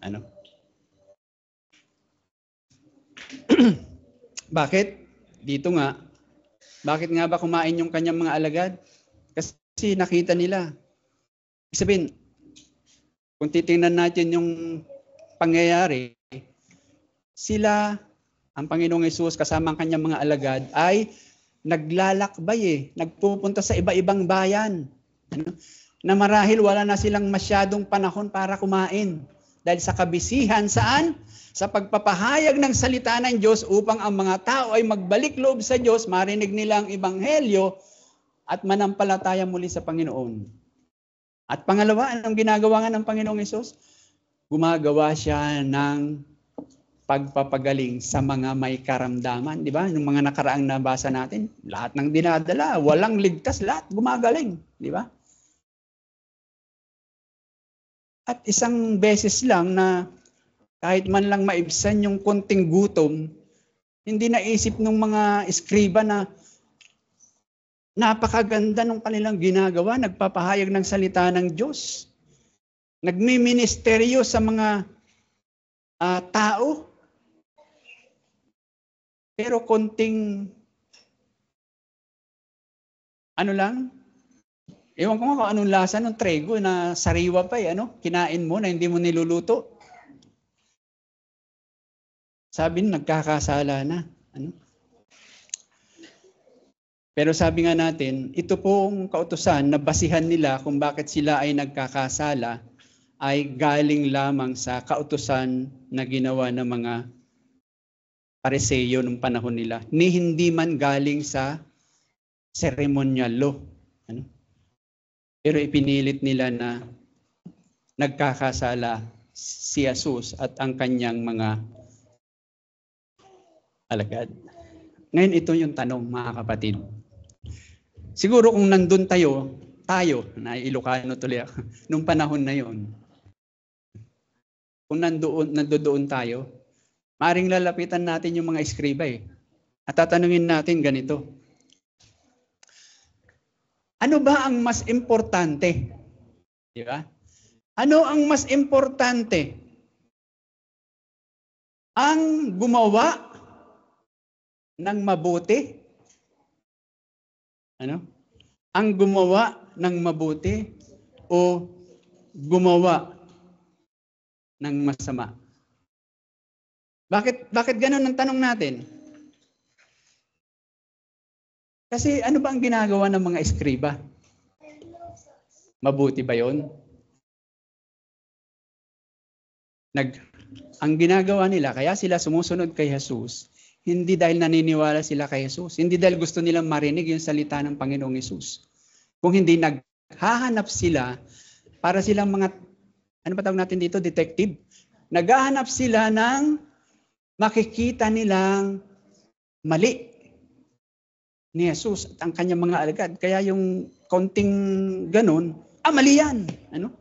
Ano? Bakit? Dito nga. Bakit nga ba kumain yung kanyang mga alagad? Kasi nakita nila. Ibig sabihin, kung titingnan natin yung pangyayari, sila, ang Panginoong Hesus kasama ang kanyang mga alagad, ay naglalakbay nagpupunta sa iba-ibang bayan. Ano? Na marahil wala na silang masyadong panahon para kumain. Dahil sa kabisihan, saan? Sa pagpapahayag ng salita ng Diyos upang ang mga tao ay magbalik loob sa Diyos, marinig nila ang ebanghelyo at manampalataya muli sa Panginoon. At pangalawa, anong ginagawa ng Panginoong Hesus? Gumagawa siya ng pagpapagaling sa mga may karamdaman, di ba? Yung mga nakaraang nabasa natin, lahat ng dinadala, walang ligtas, lahat gumagaling, di ba? At isang beses lang na kahit man lang maibsan yung konting gutom, hindi naisip ng mga eskriba na napakaganda ng kanilang ginagawa, nagpapahayag ng salita ng Diyos. Nagmiministeryo sa mga tao. Pero konting ano lang, ewan ko nga kung anong lasa ng trego na sariwa pa kinain mo na hindi mo niluluto. Sabi nagkakasala na. Ano? Pero sabi nga natin, ito pong kautusan na basihan nila kung bakit sila ay nagkakasala ay galing lamang sa kautusan na ginawa ng mga Pariseyo nung panahon nila, ni hindi man galing sa ceremonial law. Ano? Pero ipinilit nila na nagkakasala si Jesus at ang kanyang mga alagad. Ngayon ito yung tanong, mga kapatid. Siguro kung nandun tayo, na Ilocano tuloy ako, nung panahon na yon, kung nandoon tayo, maring lalapitan natin yung mga eskriba at tatanungin natin ganito. Ano ba ang mas importante? Di ba? Ano ang mas importante? Ang gumawa ng mabuti? Ano? Ang gumawa ng mabuti o gumawa ng masama? Bakit ganun ang tanong natin? Kasi ano ba ang ginagawa ng mga eskriba? Mabuti ba yon? Ang ginagawa nila, kaya sila sumusunod kay Jesus, hindi dahil naniniwala sila kay Jesus, hindi dahil gusto nilang marinig yung salita ng Panginoong Jesus. Kung hindi naghahanap sila, para silang mga, ano ba tawag natin dito, detective? Naghahanap sila ng makikita nilang mali ni Jesus at ang kanyang mga alagad. Kaya yung konting ganun, mali yan. Ano?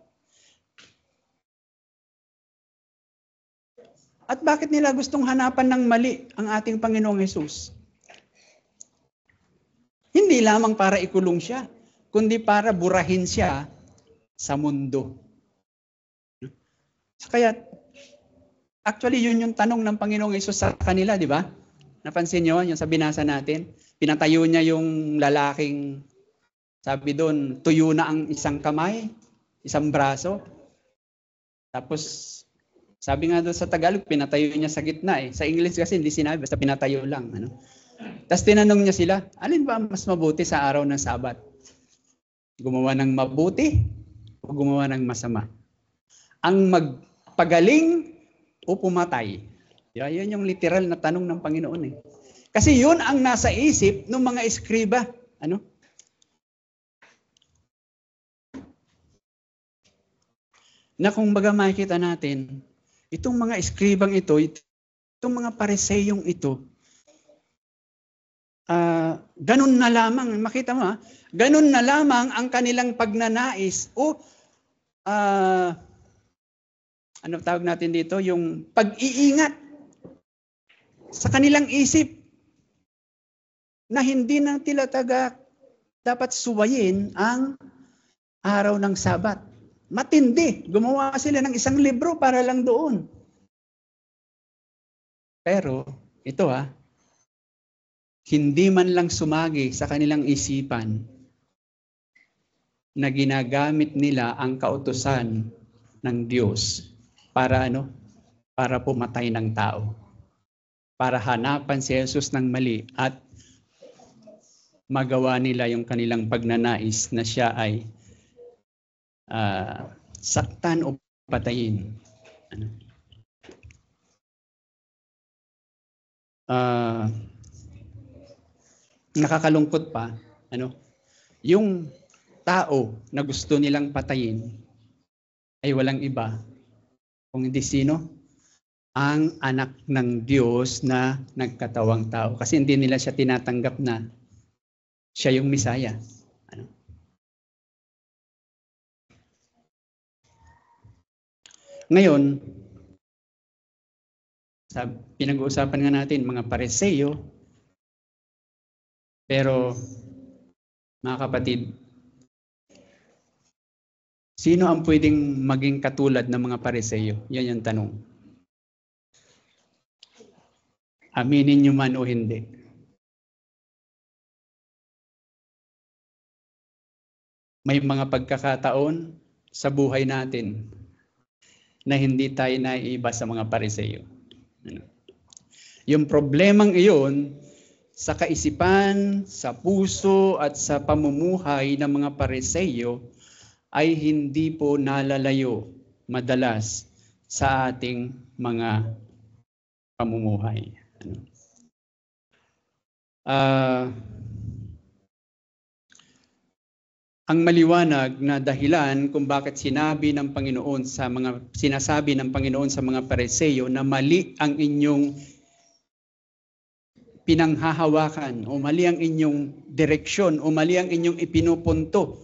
At bakit nila gustong hanapan ng mali ang ating Panginoong Jesus? Hindi lamang para ikulong siya, kundi para burahin siya sa mundo. Kaya actually, yun yung tanong ng Panginoong Hesus sa kanila, di ba? Napansin nyo yung sa binasa natin? Pinatayo niya yung lalaking, sabi doon, tuyo na ang isang kamay, isang braso. Tapos, sabi nga doon sa Tagalog, pinatayo niya sa gitna eh. Sa English kasi hindi sinabi, basta pinatayo lang. Ano? Tapos tinanong niya sila, alin ba mas mabuti sa araw ng Sabat? Gumawa ng mabuti o gumawa ng masama? Ang magpagaling o pumatay? Yan yung literal na tanong ng Panginoon eh. Kasi yun ang nasa isip ng mga eskriba. Ano? Na kung baga makikita natin, itong mga eskribang ito, itong mga pariseyong ito, ganun na lamang, makita mo ganun na lamang ang kanilang pagnanais o ano tawag natin dito, yung pag-iingat sa kanilang isip na hindi na tila dapat suwayin ang araw ng Sabat. Matindi. Gumawa sila ng isang libro para lang doon. Pero, ito hindi man lang sumagi sa kanilang isipan na ginagamit nila ang kautusan ng Diyos para para pumatay ng tao. Para hanapan si Jesus ng mali at magawa nila yung kanilang pagnanais na siya ay saktan o patayin. Nakakalungkot pa, yung tao na gusto nilang patayin ay walang iba kung hindi sino? Ang anak ng Diyos na nagkatawang tao. Kasi hindi nila siya tinatanggap na siya yung Misaya. Ngayon, pinag-uusapan nga natin mga Pariseyo, pero mga kapatid, sino ang pwedeng maging katulad ng mga Pariseyo? Yan yung tanong. Aminin nyo man o hindi. May mga pagkakataon sa buhay natin na hindi tayo naiiba sa mga Pariseyo. Yung problemang iyon sa kaisipan, sa puso at sa pamumuhay ng mga Pariseyo ay hindi po nalalayo madalas sa ating mga pamumuhay. Ang maliwanag na dahilan kung bakit sinasabi ng Panginoon sa mga Pariseyo na mali ang inyong pinanghahawakan o mali ang inyong direksyon o mali ang inyong ipinupunto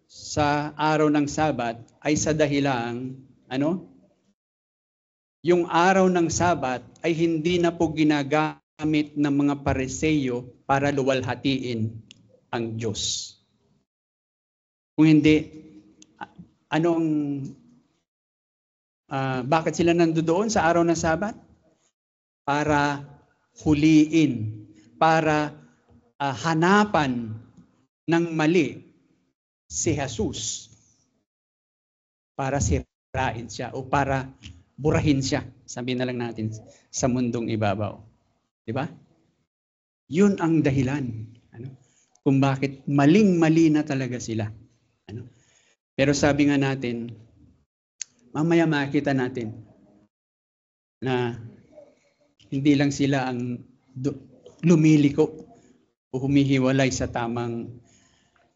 sa araw ng Sabat ay sa dahilang yung araw ng Sabat ay hindi na po ginagamit ng mga Pariseyo para luwalhatiin ang Diyos. Kung hindi, bakit sila nandoon sa araw ng Sabat? Para huliin, para hanapan ng mali si Jesus. Para sirain siya o para burahin siya. Sabihin na lang natin sa mundong ibabaw. Di ba? Yun ang dahilan. Kung bakit maling-mali na talaga sila. Pero sabi nga natin, mamaya makita natin na hindi lang sila ang lumiliko o humihiwalay sa tamang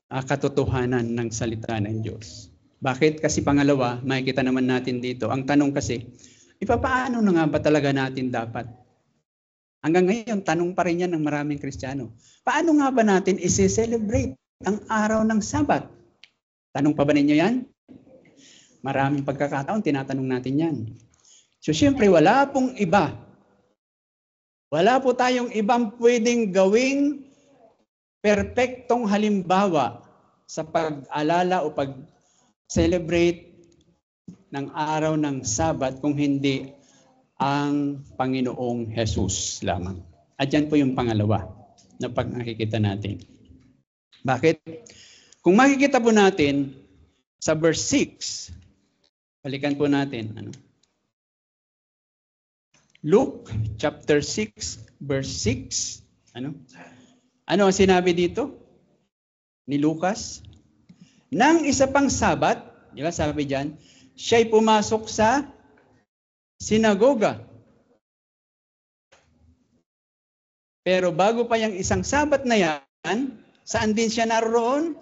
katotohanan ng salita ng Diyos. Bakit? Kasi pangalawa, makikita naman natin dito. Ang tanong kasi, paano na nga ba talaga natin dapat? Hanggang ngayon, tanong pa rin yan ng maraming Kristiyano. Paano nga ba natin isi-celebrate ang araw ng Sabat? Tanong pa ba ninyo yan? Maraming pagkakataon, tinatanong natin yan. So, siyempre, wala pong iba. Wala po tayong ibang pwedeng gawing perpektong halimbawa sa pag-alala o pag-celebrate ng araw ng Sabat kung hindi ang Panginoong Jesus lamang. At yan po yung pangalawa na pag nakikita natin. Bakit? Kung makikita po natin sa verse 6, balikan po natin. Luke chapter 6, verse 6. Ano ang sinabi dito ni Lucas? Nang isa pang Sabat, di ba sabi diyan, siya'y pumasok sa sinagoga. Pero bago pa yung isang Sabat na yan, saan din siya naroon?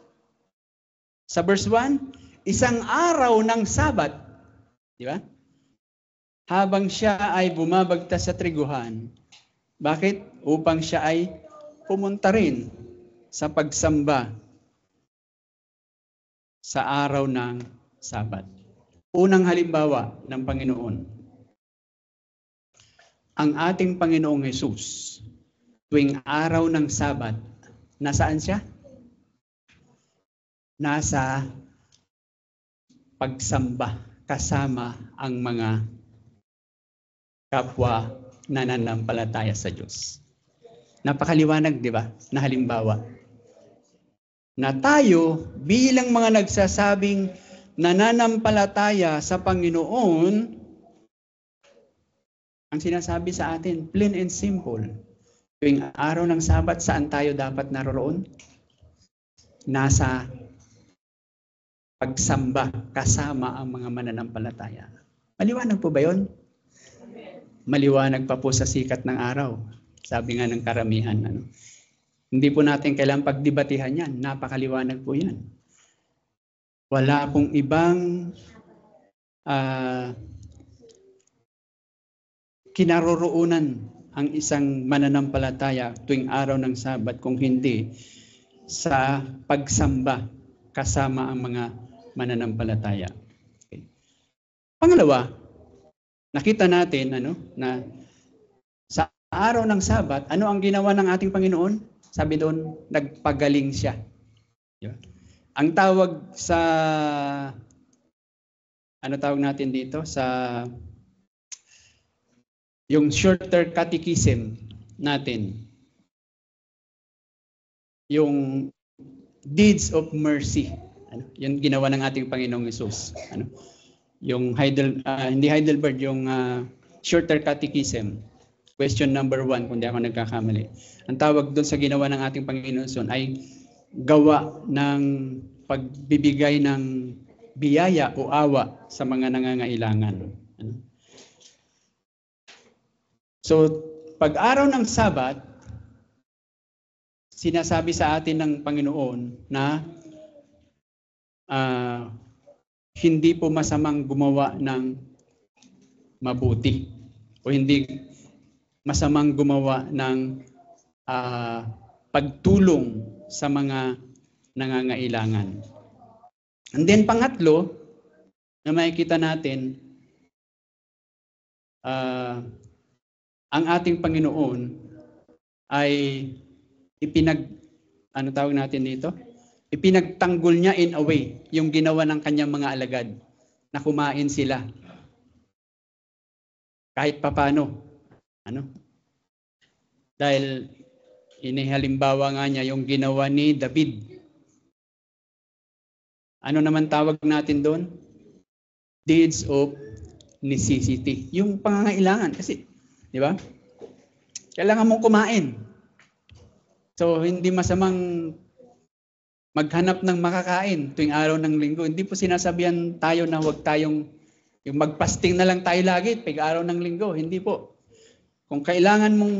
Sa verse 1, isang araw ng Sabat. Di ba? Habang siya ay bumabagtas sa triguhan. Bakit? Upang siya ay pumunta rin sa pagsamba sa araw ng Sabat. Unang halimbawa ng Panginoon. Ang ating Panginoong Hesus, tuwing araw ng Sabat, nasaan siya? Nasa pagsamba kasama ang mga kapwa nananampalataya sa Diyos. Napakaliwanag, di ba? Na halimbawa. Na tayo bilang mga nagsasabing nananampalataya sa Panginoon, ang sinasabi sa atin, plain and simple. Tuwing araw ng Sabat, saan tayo dapat naroon? Nasa pagsamba kasama ang mga mananampalataya. Maliwanag po ba yun? Maliwanag pa po sa sikat ng araw. Sabi nga ng karamihan. Hindi po natin kailangang pagdebatihan yan. Napakaliwanag po yan. Wala pong ibang kinaroroonan ang isang mananampalataya tuwing araw ng Sabat kung hindi sa pagsamba kasama ang mga mananampalataya. Okay. Pangalawa, nakita natin na sa araw ng Sabat, ano ang ginawa ng ating Panginoon? Sabi doon, nagpagaling siya. Diba? Ang tawag sa tawag natin dito sa yung shorter catechism natin, yung deeds of mercy. Yung ginawa ng ating Panginoong Hesus. Yung hindi Heidelberg, yung shorter catechism. Question number 1, kung di ako nagkakamali. Ang tawag doon sa ginawa ng ating Panginoon Hesus ay gawa ng pagbibigay ng biyaya o awa sa mga nangangailangan. So, pag-araw ng Sabat, sinasabi sa atin ng Panginoon na hindi po masamang gumawa ng mabuti o hindi masamang gumawa ng pagtulong sa mga nangangailangan. And then pangatlo, na makikita natin, ang ating Panginoon ay ipinagtanggol niya in a way yung ginawa ng kanyang mga alagad na kumain sila. Kahit papano. Dahil inihalimbawa nga niya yung ginawa ni David. Ano naman tawag natin doon? Deeds of necessity. Yung pangangailangan. Kasi, di ba? Kailangan mong kumain. So, hindi masamang maghanap ng makakain tuwing araw ng linggo. Hindi po sinasabihan tayo na huwag tayong yung magpasting na lang tayo lagi pag araw ng linggo. Hindi po. Kung kailangan mong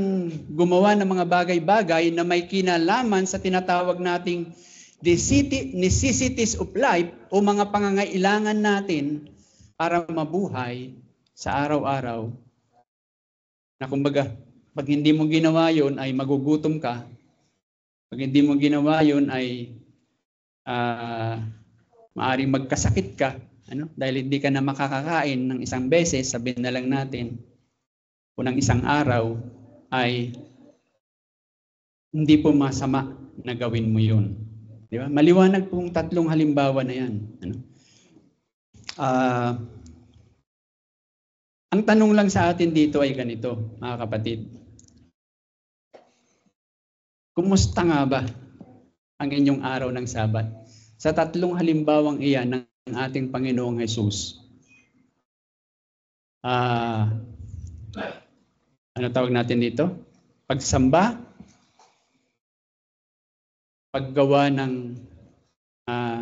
gumawa ng mga bagay-bagay na may kinalaman sa tinatawag nating necessities of life o mga pangangailangan natin para mabuhay sa araw-araw, na kumbaga, pag hindi mo ginawa yun ay magugutom ka. Pag hindi mo ginawa yun ay maaaring magkasakit ka, dahil hindi ka na makakakain ng isang beses, sabihin na lang natin, o ng isang araw, ay hindi po masama na gawin mo yun. Di ba? Maliwanag pong tatlong halimbawa na yan. Ang tanong lang sa atin dito ay ganito, mga kapatid. Kumusta nga ba ang inyong araw ng Sabat? Sa tatlong halimbawang iyan ng ating Panginoong Hesus. Ano tawag natin dito? Pagsamba, paggawa ng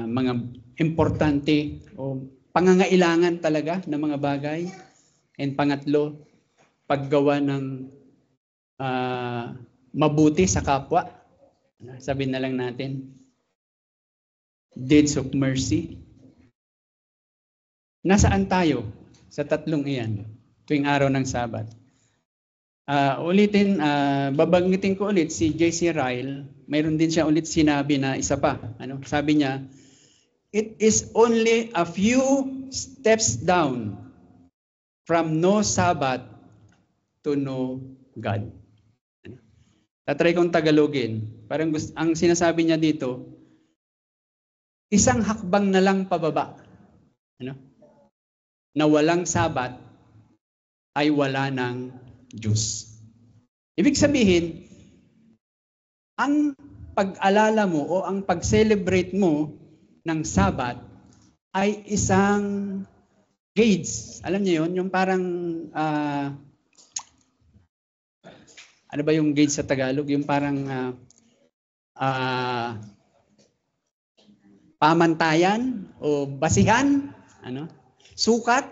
mga importante o pangangailangan talaga ng mga bagay. And pangatlo, paggawa ng mabuti sa kapwa. Sabihin na lang natin, deeds of mercy. Nasaan tayo sa tatlong iyan tuwing araw ng Sabat? Babanggitin ko ulit si J.C. Ryle. Mayroon din siya ulit sinabi na isa pa. Sabi niya, it is only a few steps down from no Sabbath to no God. Tatry kong Tagalogin. Parang ang sinasabi niya dito, isang hakbang na lang pababa. Na walang Sabat ay wala ng Diyos. Ibig sabihin, ang pag-alala mo o ang pag-celebrate mo ng Sabat ay isang gauge. Alam niyo yun? Yung parang, ano ba yung gauge sa Tagalog? Yung parang pamantayan o basihan, sukat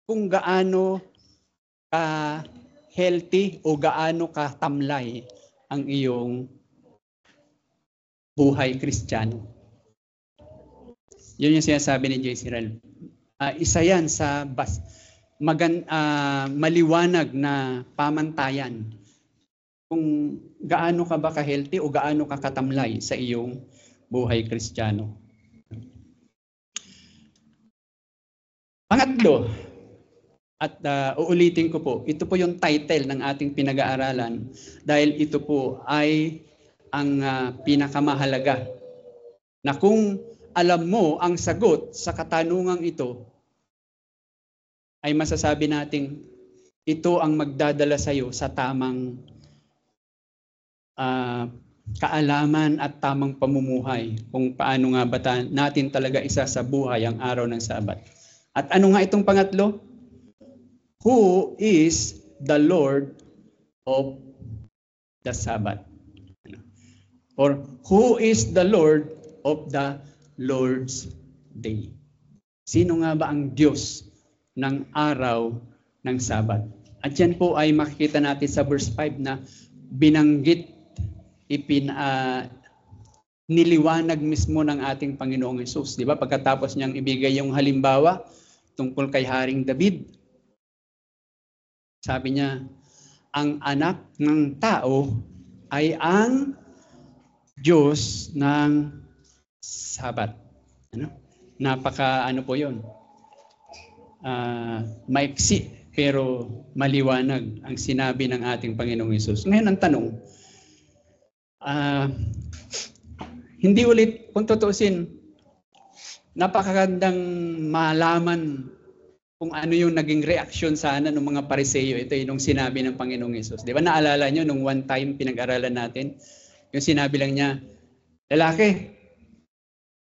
kung gaano ka healthy o gaano ka tamlay ang iyong buhay Kristiyano. Yun yung sinasabi ni J.C. Ryle. Isa yan sa maliwanag na pamantayan kung gaano ka ba ka-healthy o gaano ka katamlay sa iyong buhay Kristiyano. Pangatlo, at uulitin ko po, ito po yung title ng ating pinag-aaralan dahil ito po ay ang pinakamahalaga na kung alam mo ang sagot sa katanungang ito, ay masasabi nating ito ang magdadala sa iyo sa tamang kaalaman at tamang pamumuhay kung paano nga ba natin talaga isa sa buhay ang araw ng Sabat. At ano nga itong pangatlo? Who is the Lord of the Sabbath? Or who is the Lord of the Lord's Day? Sino nga ba ang Diyos ng araw ng Sabat? At yan po ay makikita natin sa verse 5 na binanggit, niliwanag mismo ng ating Panginoong Hesus. Di ba? Pagkatapos niyang ibigay yung halimbawa tungkol kay Haring David, sabi niya, ang anak ng tao ay ang Diyos ng Sabat. Napaka po yun. Maiksi pero maliwanag ang sinabi ng ating Panginoong Hesus. Ngayon ang tanong, hindi ulit, kung tutuusin, napakagandang malaman kung ano yung naging reaksyon sana ng mga Pariseyo. Ito yung sinabi ng Panginoong Hesus. Di ba naalala nyo nung one time pinag-aralan natin? Yung sinabi lang niya, lalaki,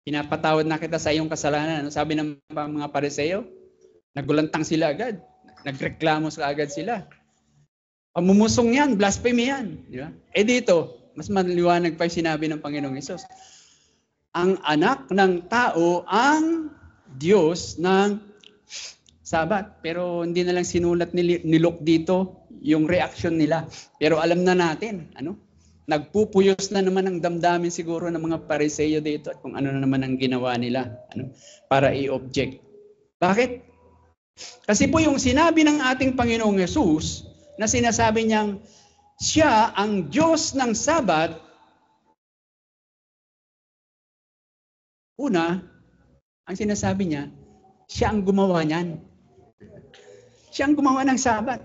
pinapatawad na kita sa iyong kasalanan. Ano sabi ng mga Pariseyo? Nagulantang sila agad. Nagreklamo agad sila. Pamumusong yan, blasphemy yan. Di ba? Dito, mas maliwanag pa yung sinabi ng Panginoong Hesus. Ang anak ng tao ang Diyos ng Sabat. Pero hindi na lang sinulat ni Luke dito yung reaction nila. Pero alam na natin, nagpupuyos na naman ang damdamin siguro ng mga Pariseyo dito at kung ano na naman ang ginawa nila para i-object. Bakit? Kasi po yung sinabi ng ating Panginoong Hesus na sinasabi niyang siya ang Diyos ng Sabat, una, ang sinasabi niya, siya ang gumawa niyan. Siya ang gumawa ng Sabat.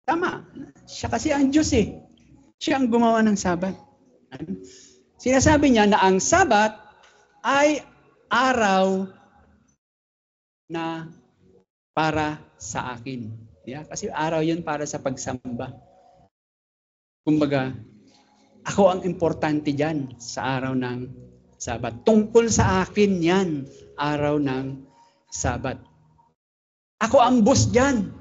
Tama. Siya kasi ang Diyos eh. Siya ang gumawa ng Sabat. Sinasabi niya na ang Sabat ay araw na para sa akin. Yeah? Kasi araw yun para sa pagsamba. Kumbaga, Ako ang importante dyan sa araw ng Sabat. Tungkol sa akin yan, araw ng Sabat. Ako ang boss dyan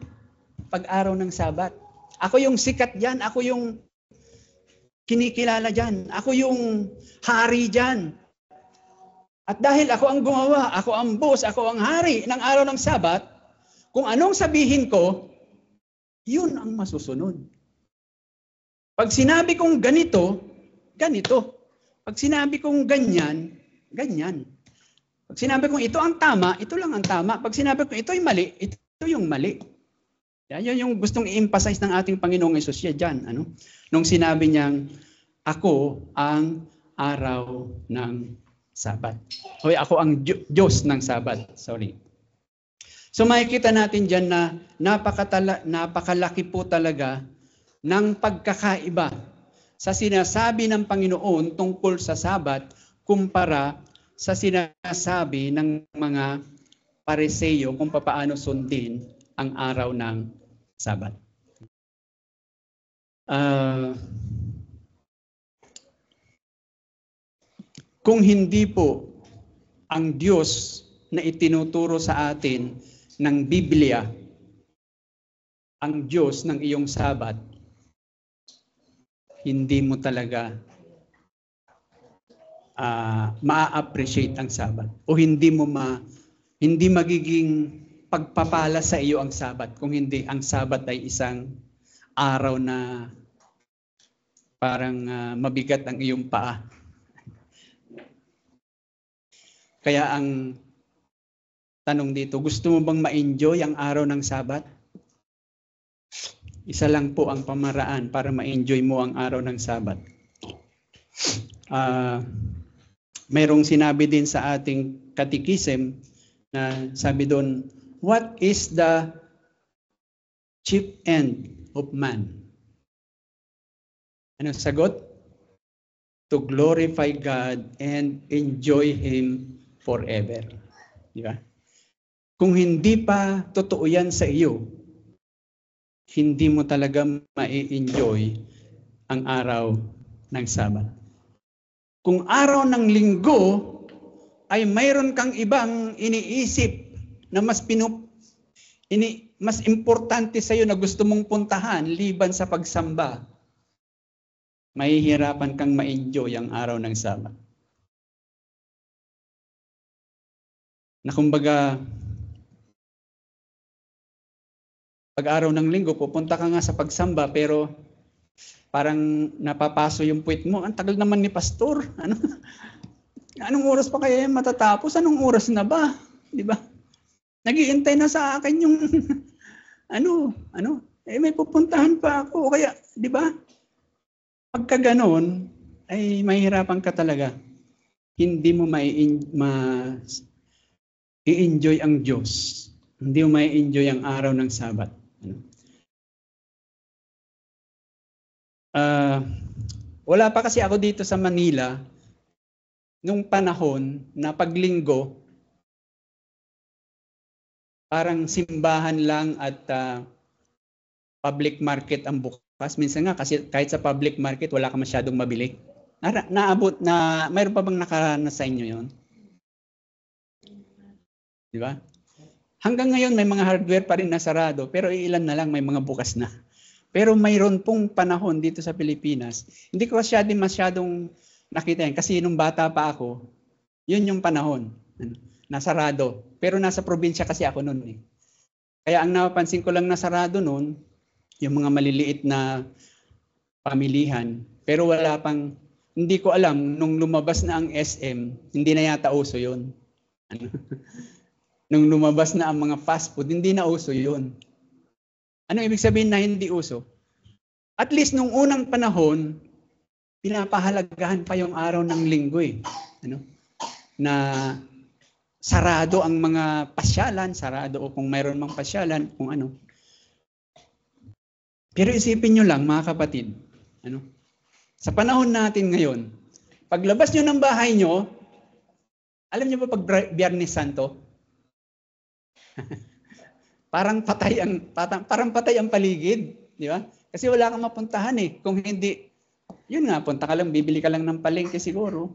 pag araw ng Sabat. Ako yung sikat dyan. Ako yung kinikilala dyan. Ako yung hari dyan. At dahil ako ang gumawa, ako ang boss, ako ang hari ng araw ng Sabat, kung anong sabihin ko, yun ang masusunod. Pag sinabi kong ganito, ganito. Pag sinabi kong ganyan, ganyan. Pag sinabi kong ito ang tama, ito lang ang tama. Pag sinabi kong ito ay mali, ito yung mali. Yan yung gustong i-emphasize ng ating Panginoong Hesus dyan. Nung sinabi niyang, ako ang araw ng Sabat. O ako ang Diyos ng Sabat. Sorry. So makikita natin dyan na napakalaki po talaga ng pagkakaiba sa sinasabi ng Panginoon tungkol sa Sabat kumpara sa sinasabi ng mga Pariseo kung paano sundin ang araw ng Sabat. Kung hindi po ang Diyos na itinuturo sa atin ng Biblia, ang Diyos ng iyong Sabat, hindi mo talaga ma-appreciate ang Sabat o hindi magiging pagpapala sa iyo ang Sabat kung hindi ang Sabat ay isang araw na parang mabigat ang iyong paa. Kaya ang tanong dito, gusto mo bang ma-enjoy ang araw ng Sabat? Isa lang po ang pamaraan para ma-enjoy mo ang araw ng Sabat. Mayroong sinabi din sa ating catechism na sabi doon, what is the chief end of man? Ano sagot? To glorify God and enjoy Him forever. Di ba? Kung hindi pa totoo yan sa iyo, hindi mo talaga ma-enjoy ang araw ng Sabat. Kung araw ng Linggo ay mayroon kang ibang iniisip na mas importante sa iyo na gusto mong puntahan liban sa pagsamba, mahihirapan kang ma-enjoy ang araw ng Sabat. Na kumbaga, pag araw ng Linggo, pupunta ka nga sa pagsamba, pero parang napapaso yung puwit mo. Ang tagal naman ni pastor. Anong oras pa kaya yung matatapos? Anong oras na ba? Di ba? Nag-iintay na sa akin yung may pupuntahan pa ako. Kaya, di ba? Pagka ganon, ay mahihirapan ka talaga. Hindi mo i-enjoy ang Diyos. Hindi mo mai-enjoy ang araw ng Sabat. Wala pa kasi ako dito sa Manila nung panahon na paglinggo, parang simbahan lang at public market ang bukas. Minsan nga kasi kahit sa public market wala ka masyadong mabili. Mayroon pa bang nakaranas sa inyo yon? Di ba? Hanggang ngayon may mga hardware pa rin na sarado, pero ilan na lang may mga bukas na. Pero mayroon pong panahon dito sa Pilipinas, hindi ko masyadong nakita yan. Kasi nung bata pa ako, yun yung panahon. Nasarado. Pero nasa probinsya kasi ako noon eh. Kaya ang napapansin ko lang nasarado noon, yung mga maliliit na pamilihan. Pero hindi ko alam, nung lumabas na ang SM, hindi na yata uso yun. Nung lumabas na ang mga fast food, hindi na uso yun. Ano ibig sabihin na hindi uso? At least nung unang panahon, pinapahalagahan pa yung araw ng Linggo eh. Na sarado ang mga pasyalan, sarado o kung mayroon mang pasyalan, kung ano. Pero isipin nyo lang mga kapatid, sa panahon natin ngayon, paglabas nyo ng bahay nyo, alam nyo ba pag Biyernes Santo? parang patay ang paligid, di ba? Kasi wala kang mapuntahan eh. Kung hindi Yun nga, punta ka lang, bibili ka lang ng palengke siguro.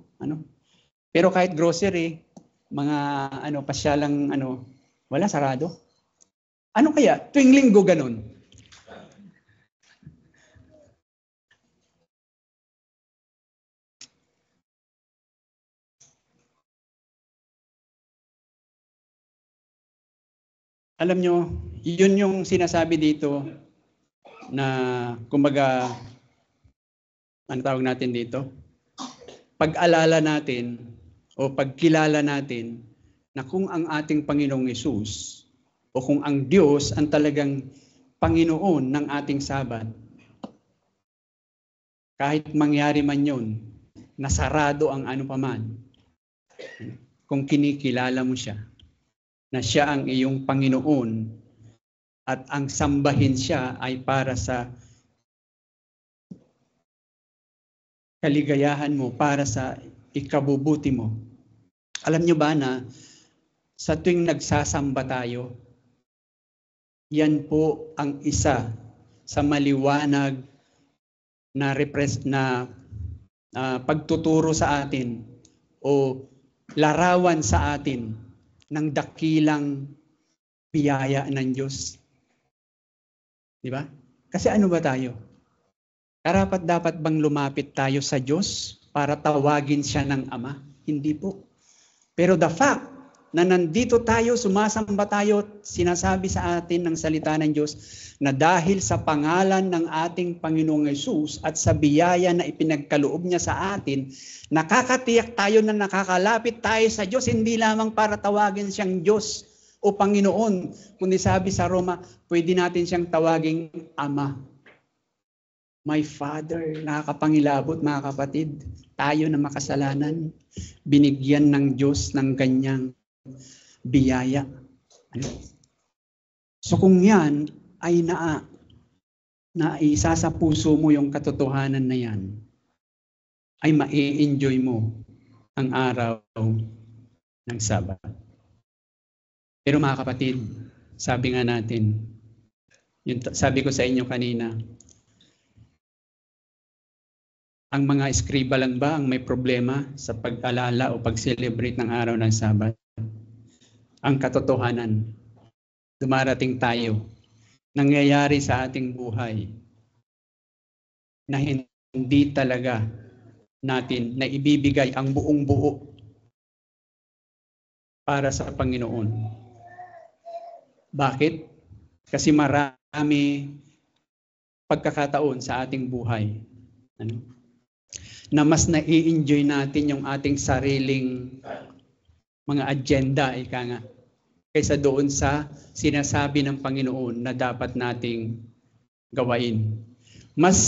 Pero kahit grocery, mga pasyalang wala, sarado. Ano kaya? Tuwing linggo ganun. Alam nyo, yun yung sinasabi dito na, kumbaga, ano tawag natin dito? Pag-alala natin o pagkilala natin na kung ang ating Panginoong Hesus o kung ang Diyos ang talagang Panginoon ng ating Sabat, kahit mangyari man yun, nasarado ang ano paman, kung kinikilala mo siya, na siya ang iyong Panginoon at ang sambahin siya ay para sa kaligayahan mo, para sa ikabubuti mo. Alam nyo ba na sa tuwing nagsasamba tayo, yan po ang isa sa maliwanag na pagtuturo sa atin o larawan sa atin ng dakilang biyaya ng Diyos. Di ba? Kasi ano ba tayo? Karapat-dapat bang lumapit tayo sa Diyos para tawagin siya ng Ama? Hindi po. Pero the fact na nandito tayo, sumasamba tayo, sinasabi sa atin ng salita ng Diyos na dahil sa pangalan ng ating Panginoong Hesus at sa biyaya na ipinagkaloob niya sa atin, nakakatiyak tayo na nakakalapit tayo sa Diyos, hindi lamang para tawagin siyang Diyos o Panginoon, kundi sabi sa Roma, pwede natin siyang tawaging Ama. My Father, nakakapangilabot mga kapatid, tayo na makasalanan, binigyan ng Diyos ng kanyang biyaya. So kung yan ay naisa sa puso mo yung katotohanan na yan, ay mai-enjoy mo ang araw ng Sabat. Pero mga kapatid, sabi nga natin, sabi ko sa inyo kanina, ang mga eskriba lang ba ang may problema sa pag-alala o pag-celebrate ng araw ng Sabat? Ang katotohanan, dumarating tayo, nangyayari sa ating buhay na hindi talaga natin na ibibigay ang buong buo para sa Panginoon. Bakit? Kasi marami pagkakataon sa ating buhay na mas nai-enjoy natin yung ating sariling mga agenda, ika nga, kaysa doon sa sinasabi ng Panginoon na dapat nating gawain. Mas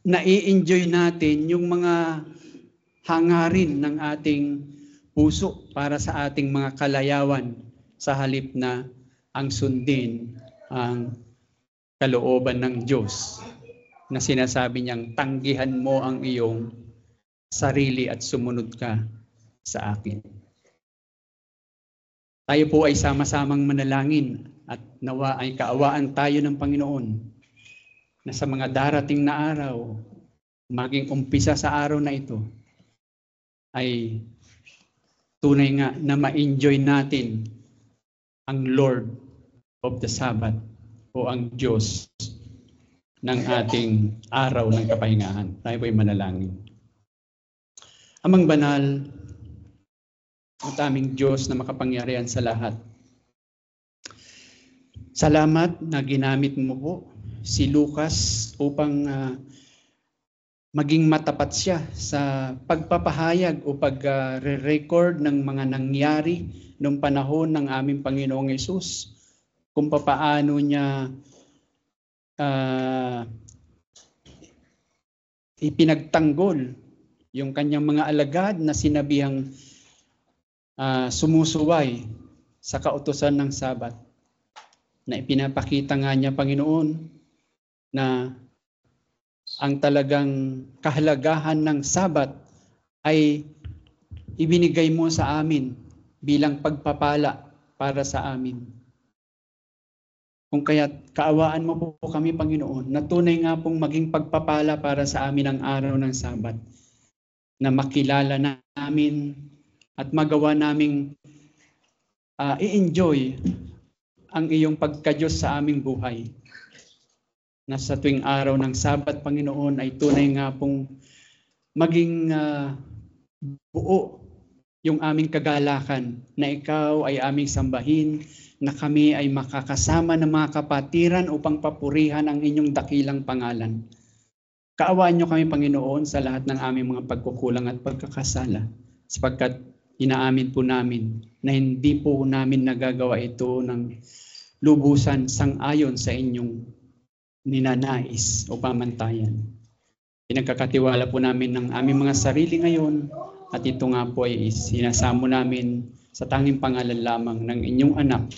nai-enjoy natin yung mga hangarin ng ating puso para sa ating mga kalayawan sa halip na ang sundin ang kalooban ng Diyos na sinasabi niyang tanggihan mo ang iyong sarili at sumunod ka sa akin. Tayo po ay sama-samang manalangin at nawa ay kaawaan tayo ng Panginoon na sa mga darating na araw, maging umpisa sa araw na ito, ay tunay nga na ma-enjoy natin ang Lord of the Sabbath o ang Diyos ng ating araw ng kapahingahan. Tayo po ay manalangin. Amang banal, ang aming Diyos na makapangyarihan sa lahat. Salamat na ginamit mo po si Lucas upang maging matapat siya sa pagpapahayag o pag-record ng mga nangyari noong panahon ng aming Panginoong Hesus, kung papaano niya ipinagtanggol yung kanyang mga alagad na sinabihang sumusuway sa kautusan ng Sabat, na ipinapakita nga niya, Panginoon, na ang talagang kahalagahan ng Sabat ay ibinigay mo sa amin bilang pagpapala para sa amin. Kung kaya't kaawaan mo po kami, Panginoon, na tunay nga pong maging pagpapala para sa amin ang araw ng Sabat, na makilala namin at magawa naming i-enjoy ang iyong pagka-Diyos sa aming buhay. Na sa tuwing araw ng Sabat, Panginoon, ay tunay nga pong maging buo yung aming kagalakan, na ikaw ay aming sambahin, na kami ay makakasama ng mga kapatiran upang papurihan ang inyong dakilang pangalan. Kaawaan niyo kami, Panginoon, sa lahat ng aming mga pagkukulang at pagkakasala, sapagkat inaamin po namin na hindi po namin nagagawa ito ng lubusan sang-ayon sa inyong ninanais o pamantayan. Pinagkakatiwala po namin ng aming mga sarili ngayon, at ito nga po ay sinasamo namin sa tanging pangalan lamang ng inyong anak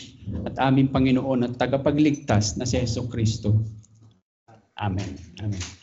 at aming Panginoon at tagapagligtas na si Jesucristo. Amen. Amen.